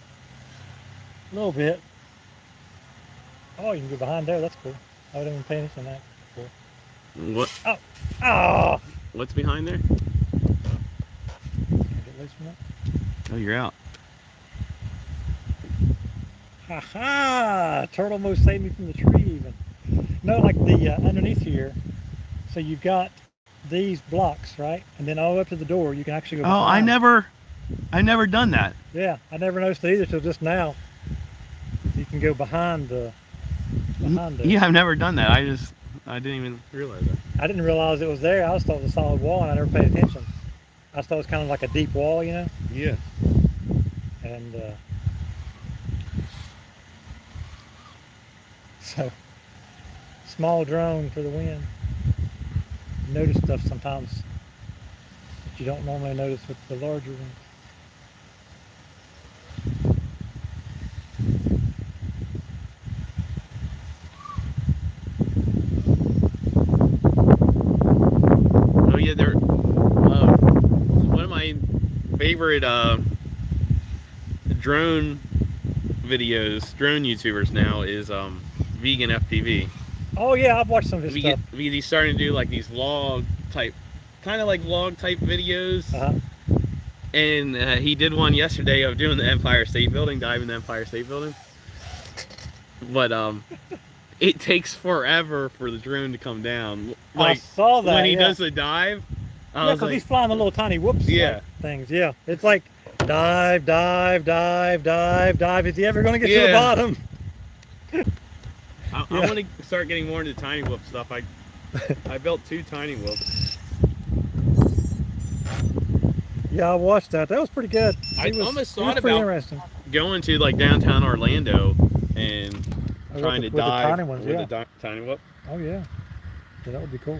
little bit. Oh, you can go behind there. That's cool. I wasn't even paying attention to that before. What? Oh! Oh! What's behind there? Can I get loose from that? Oh, you're out. Ha ha! Turtle almost saved me from the tree even. No, like the underneath here. So you've got these blocks, right? And then all up to the door, you can actually go Oh, I never done that. Yeah, I never noticed it either till just now. You can go behind the. Yeah, I've never done that. I didn't even realize that. I didn't realize it was there. I just thought it was a solid wall, and I never paid attention. I just thought it was kind of like a deep wall, you know. Yeah. And so, small drone for the win. You notice stuff sometimes that you don't normally notice with the larger ones. Oh yeah, there. One of my favorite drone YouTubers now is Vegan FPV. Oh yeah, I've watched some of his stuff. He's starting to do like these vlog type, kind of like vlog type videos. And he did one yesterday of doing the Empire State Building, diving the Empire State Building. But it takes forever for the drone to come down. Like, I saw that when he does the dive. Yeah, because he's flying the little tiny whoops things. Yeah, it's like dive, dive, dive, dive, dive. Is he ever going to get to the bottom? I want to start getting more into tiny whoop stuff. I built 2 tiny whoops. Yeah, I watched that. That was pretty good. I almost thought about interesting. Going to like downtown Orlando and trying to dive with the tiny whoop. Oh yeah, that would be cool.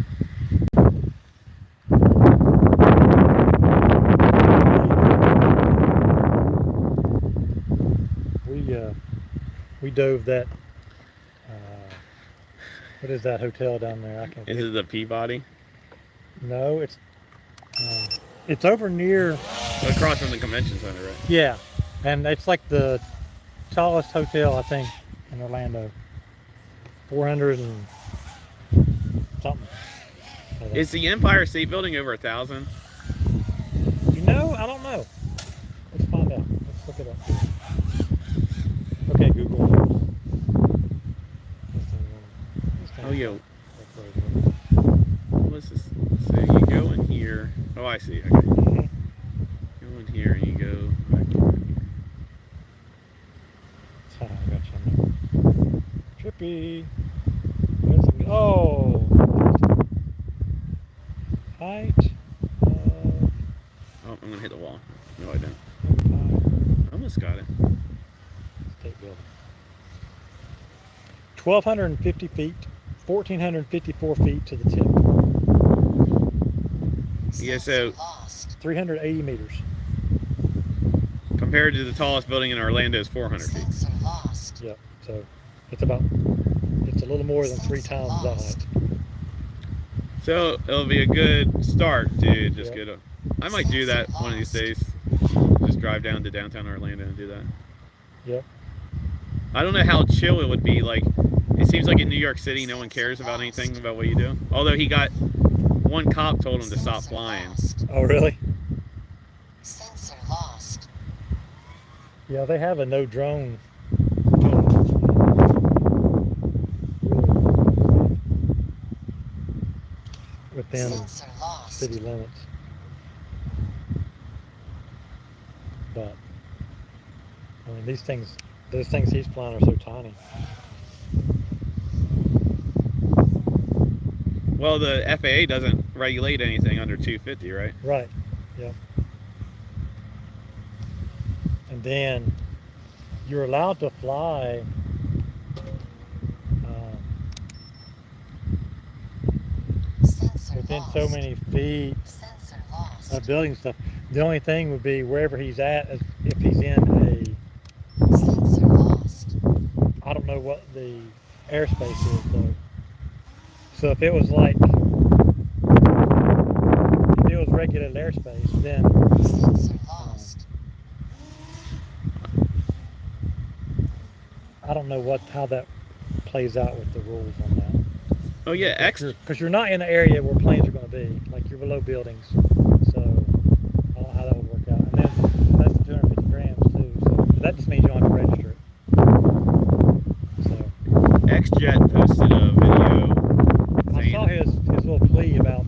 We dove that. What is that hotel down there? I can't. Is it the Peabody? No, it's over near. Across from the convention center, right? Yeah, and it's like the tallest hotel I think in Orlando. 400 and something. Is the Empire State Building over 1,000? You know, I don't know. Let's find out. Let's look it up. Okay, Google. Oh, yo. What's this? So you go in here. Oh, I see. Okay. Go in here and you go back here. I got you on there. Trippy. Oh. Height. Oh, I'm gonna hit the wall. No, I don't. Almost got it. State building. 1,250 feet. 1,454 feet to the tip. Yeah, so 380 meters. Compared to the tallest building in Orlando is 400 feet. Yep. So it's a little more than 3 times the height. So it'll be a good start to just get a. I might do that one of these days. Just drive down to downtown Orlando and do that. Yep. I don't know how chill it would be. Like, it seems like in New York City, no one cares about anything about what you do. Although one cop told him to stop flying. Oh, really? Sensor lost. Yeah, they have a no drone. Within city limits. But, I mean, those things he's flying are so tiny. Well, the FAA doesn't regulate anything under 250, right? Right, yeah. And then you're allowed to fly within so many feet of building stuff. The only thing would be wherever he's at, if he's in I don't know what the airspace is though. So if it was regulated airspace, then Sensor lost. I don't know how that plays out with the rules on that. Oh yeah, X. Because you're not in an area where planes are going to be, like you're below buildings. So I don't know how that would work out. And then that's 250 grams too. So that just means you don't have to register it. So XJet posted a video I saying saw his little plea about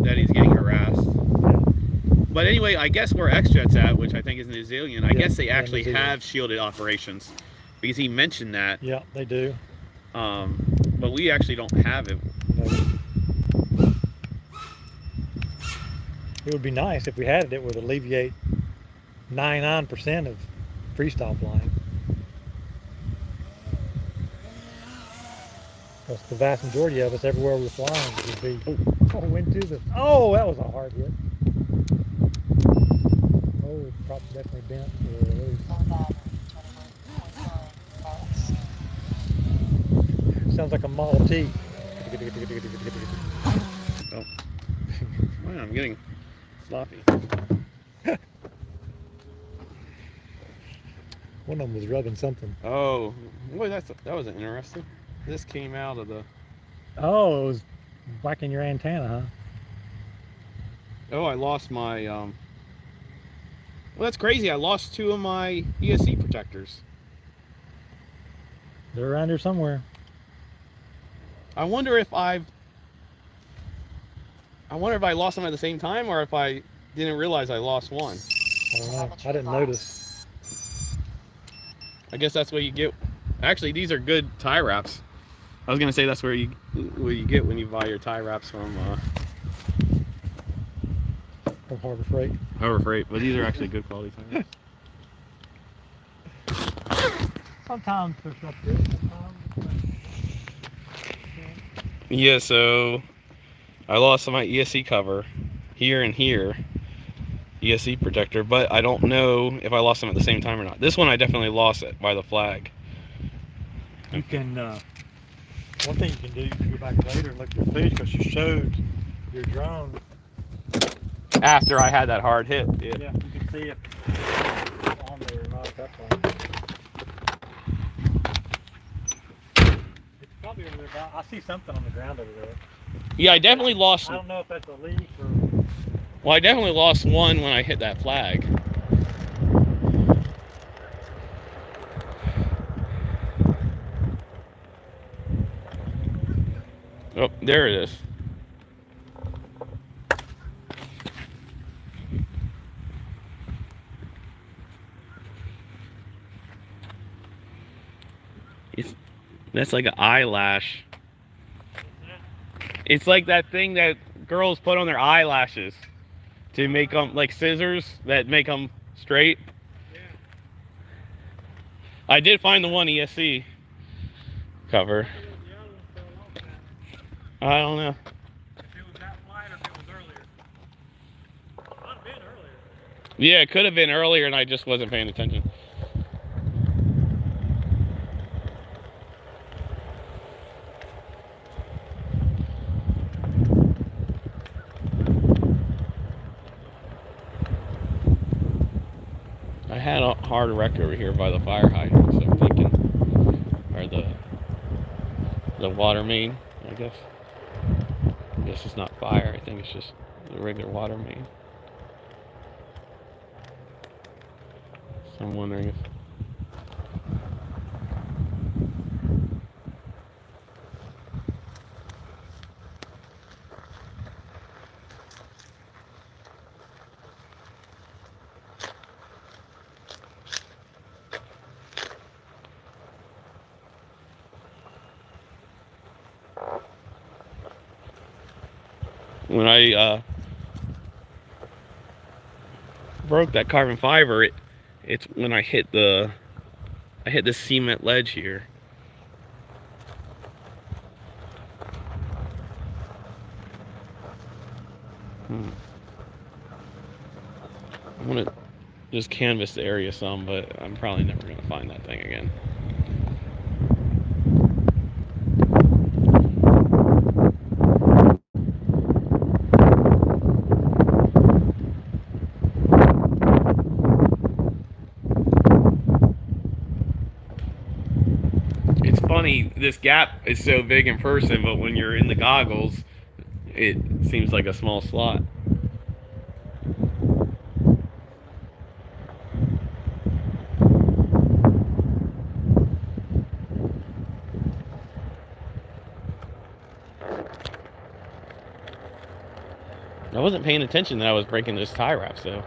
that he's getting harassed. yeah. But anyway, I guess where XJet's at, which I think is New Zealand, I guess they yeah, actually New Zealand. have shielded operations, because he mentioned that. Yeah, they do. But we actually don't have it. No. It would be nice if we had it. It would alleviate 99% of freestyle flying. Because the vast majority of us, everywhere we're flying, would be into the. Oh, that was a hard hit. Oh, it's probably definitely bent. Low battery, 21 volts. Sounds like a Model T. Oh, man, I'm getting sloppy. One of them was rubbing something. Oh, boy, that was interesting. This came out of the. Oh, it was whacking your antenna, huh? Oh, I lost my. Well, that's crazy. I lost 2 of my ESC protectors. They're around here somewhere. I wonder if I lost them at the same time, or if I didn't realize I lost one. I don't know. I didn't notice. I guess that's what you get. Actually, these are good tie wraps. I was gonna say that's what you get when you buy your tie wraps from Harbor Freight. Harbor Freight, but these are actually good quality tie wraps. Sometimes they're up there. Yeah, so I lost my ESC cover here and here, ESC protector, but I don't know if I lost them at the same time or not. This one I definitely lost it by the flag. You can, one thing you can do, you can go back later and look at your footage because you showed your drone. After I had that hard hit. Yeah, Yeah, you can see if it's on there or not at that point. It's probably over there. I see something on the ground over there. Yeah, I definitely lost. I don't know if that's a leak or. Well, I definitely lost one when I hit that flag. Oh, there it is. That's like an eyelash. It's like that thing that girls put on their eyelashes to make them like scissors that make them straight. Yeah. I did find the one ESC cover. I don't know. If it was that wide or if it was earlier. It might have been earlier. Yeah, it could have been earlier and I just wasn't paying attention. I had a hard wreck over here by the fire hydrant, so I'm thinking, or the water main, I guess. I guess it's not fire, I think it's just the regular water main. So I'm wondering if when I broke that carbon fiber, it's when I hit the cement ledge here. I'm gonna just canvas the area some, but I'm probably never gonna find that thing again. funny. This gap is so big in person, but when you're in the goggles, it seems like a small slot. I wasn't paying attention that I was breaking those tie wraps though.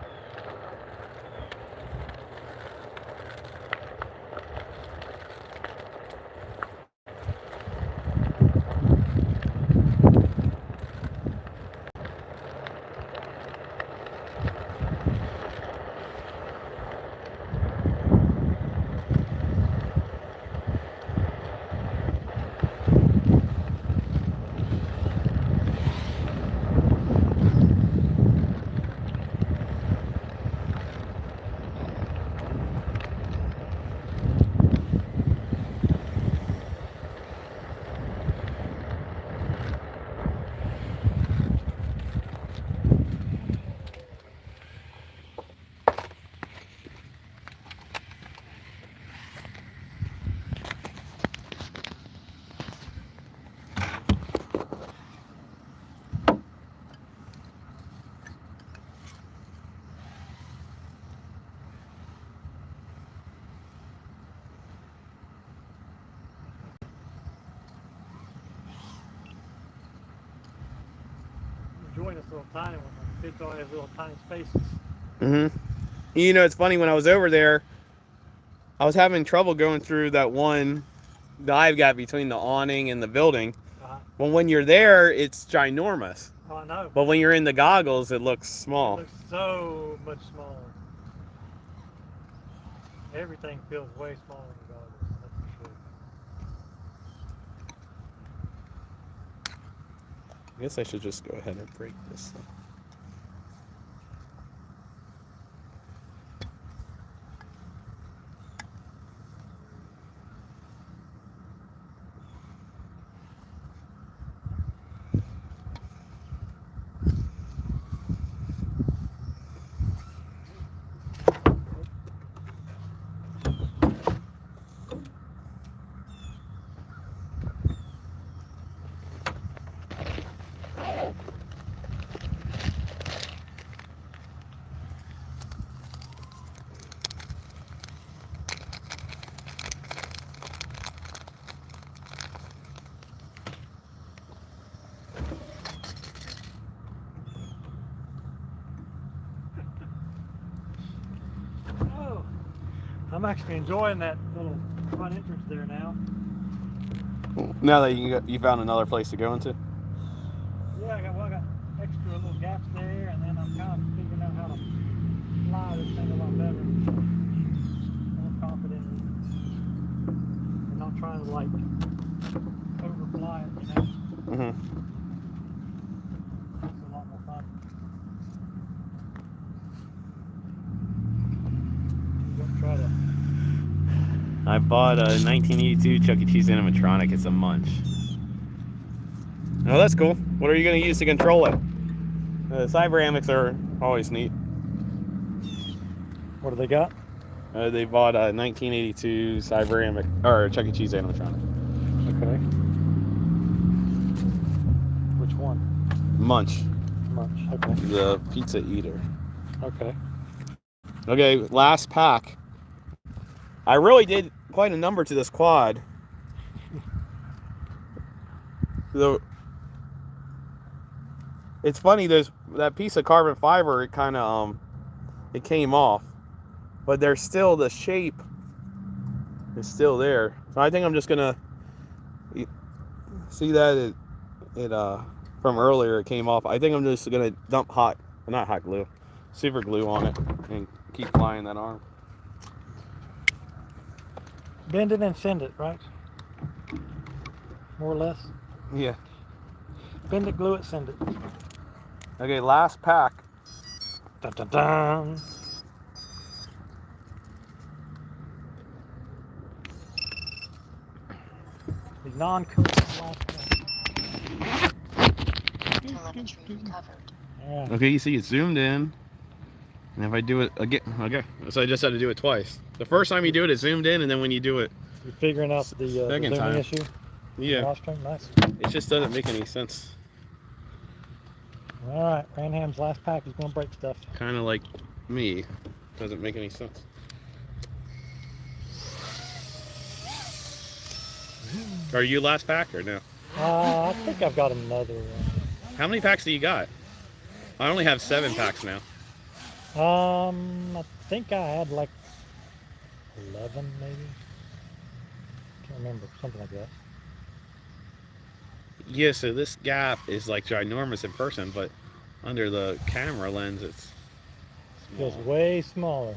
Enjoying this little tiny one. It fits all these little tiny spaces. Mm-hmm. You know, it's funny, when I was over there, I was having trouble going through that one dive gap between the awning and the building. Well, when you're there, it's ginormous. Oh, I know. But when you're in the goggles, it looks small. It looks so much smaller. Everything feels way smaller in the goggles, that's for sure. I guess I should just go ahead and break this thing. Oh, I'm actually enjoying that little front entrance there now. Now that you found another place to go into? Yeah, I got extra little gaps there, and then I'm kind of figuring out how to fly this thing a lot better. More confidently. And not trying to like overfly it, you know? Mm-hmm. It's a lot more fun. Don't try to. I bought a 1982 Chuck E. Cheese animatronic. It's a munch. Oh, that's cool. What are you going to use to control it? The cyberamics are always neat. What do they got? They bought a 1982 cyberamic, or Chuck E. Cheese animatronic. Okay. Which one? Munch. Munch. Okay. The pizza eater. Okay. Okay, last pack. I really did quite a number to this quad. It's funny, there's that piece of carbon fiber, it kind of it came off, but there's still, the shape is still there. So I think I'm just gonna see that it from earlier it came off. I think I'm just gonna dump super glue on it and keep flying that arm. Bend it and send it, right? More or less. Yeah. Bend it, glue it, send it. Okay, last pack. Dun, dun, dun. The non-current last pack. Telemetry recovered. Yeah. Okay, you see it's zoomed in. And if I do it again, okay. So I just had to do it twice. The first time you do it, it's zoomed in, and then when you do it You figuring out the Second zooming time. issue? Yeah. LiveStream? Nice. It just doesn't make any sense. All right, Ranham's last pack is going to break stuff. Kind of like me. Doesn't make any sense. Are you last pack or no? I think I've got another one. How many packs do you got? I only have 7 packs now. I think I had like 11 maybe. Can't remember, something like that. Yeah, so this gap is like ginormous in person, but under the camera lens it's small. Feels way smaller.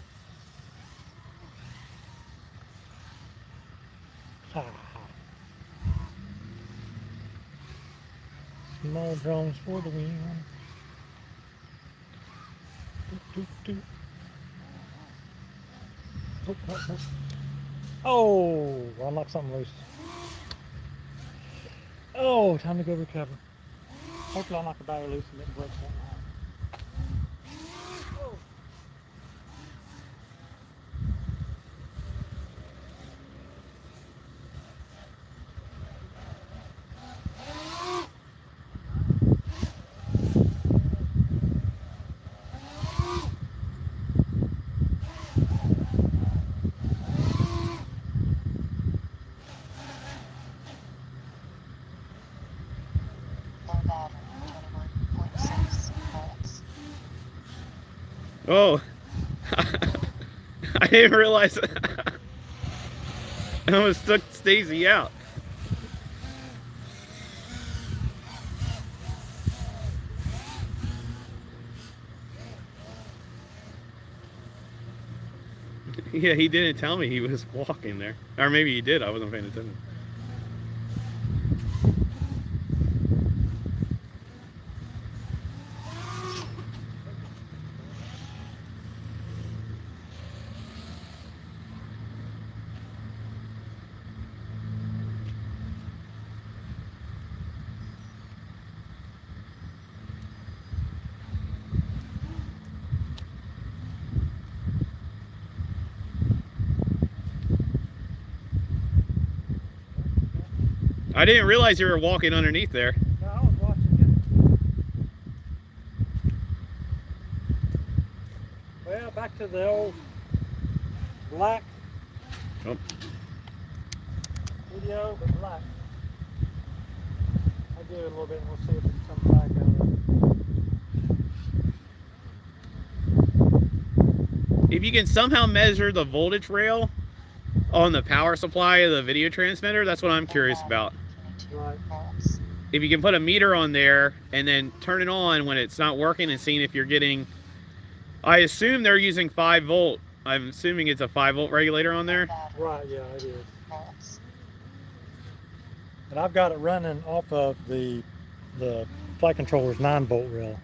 Ha ha. Small drones for the win. Doot, doot, doot. Oh, oh, oh. Oh, I knocked something loose. Oh, time to go recover. Hopefully I'll knock the battery loose and it breaks something. Low battery, 21.6 volts. Oh. I didn't realize I almost took Stacy out. Yeah, he didn't tell me he was walking there. Or maybe he did, I wasn't paying attention. I didn't realize you were walking underneath there. No, I was watching it. Well, back to the old black Oh. video, but black. I'll give it a little bit and we'll see if it comes back out. If you can somehow measure the voltage rail on the power supply of the video transmitter, that's what I'm curious about. Right. Volts. If you can put a meter on there and then turn it on when it's not working and seeing if you're getting, I assume they're using 5 volt. I'm assuming it's a 5 volt regulator on there. Battery, Right, yeah, it is. volts. And I've got it running off of the flight controller's 9-volt rail.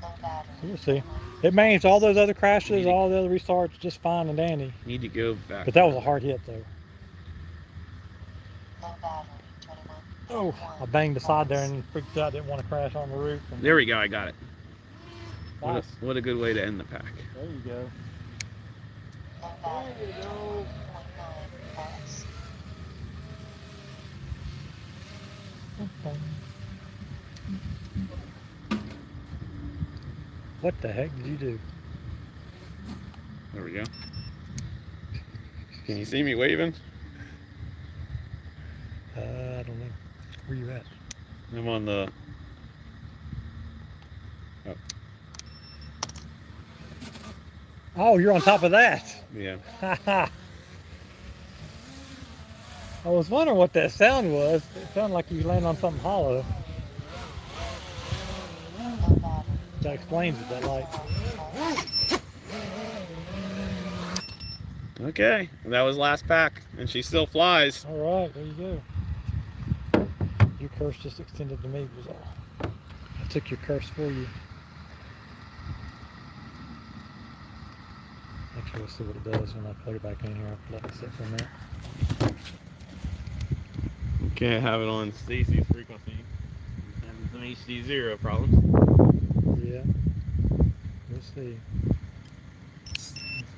Low battery. We'll see. It managed all those other crashes, all the other restarts just fine and dandy. Need to go back. But that was a hard hit though. Low battery, 21. Oh, I banged the side there and freaked out, didn't want to crash on the roof. And There we go, I got it. nice. What a good way to end the pack. There you go. Low battery, There you go. 0.9 volts. What the heck did you do? There we go. Can you see me waving? I don't know. Where you at? I'm on the... Oh, Oh, you're on top of that. yeah. I was wondering what that sound was. It sounded like you landed on something hollow. Low battery, That explains it, that light. volts. Okay, that was last pack, and she still flies. All right, there you go. Your curse just extended to me, was all. I took your curse for you. Actually, we'll see what it does when I plug it back in here. I'll let it sit for a minute. Okay, I have it on Stacy's frequency. Having some HDZero problems. Yeah. We'll see.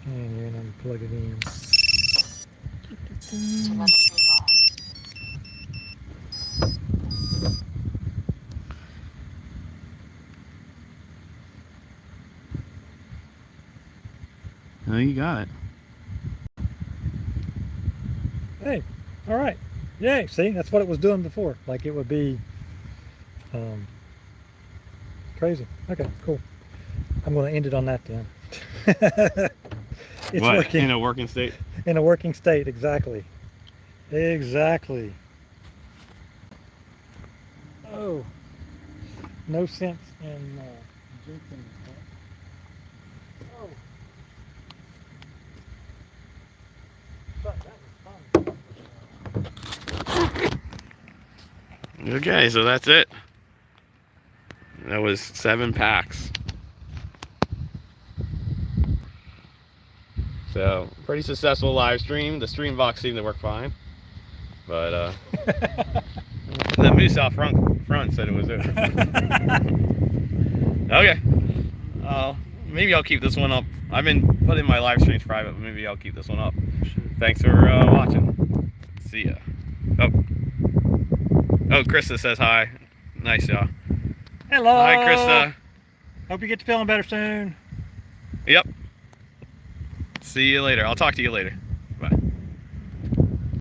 And then unplug it in. Telemetry lost. Oh, you got it. Hey, all right. Yay, see, that's what it was doing before. Like it would be crazy. Okay, cool. I'm going to end it on that then. It's What, working. in a working state? In a working state, exactly. Exactly. Oh, no sense in jinxing. Oh. But that was fun. Okay, so that's it. That was 7 packs. So, pretty successful live stream. The stream box seemed to work fine. But, the moose out front said it was it. Okay. Maybe I'll keep this one up. I've been putting my live streams private, but maybe I'll keep this one up. Thanks for watching. See ya. Oh, Krista says hi. Nice, y'all. Hello. Hi, Krista. Hope you get to feeling better soon. Yep. See you later. I'll talk to you later.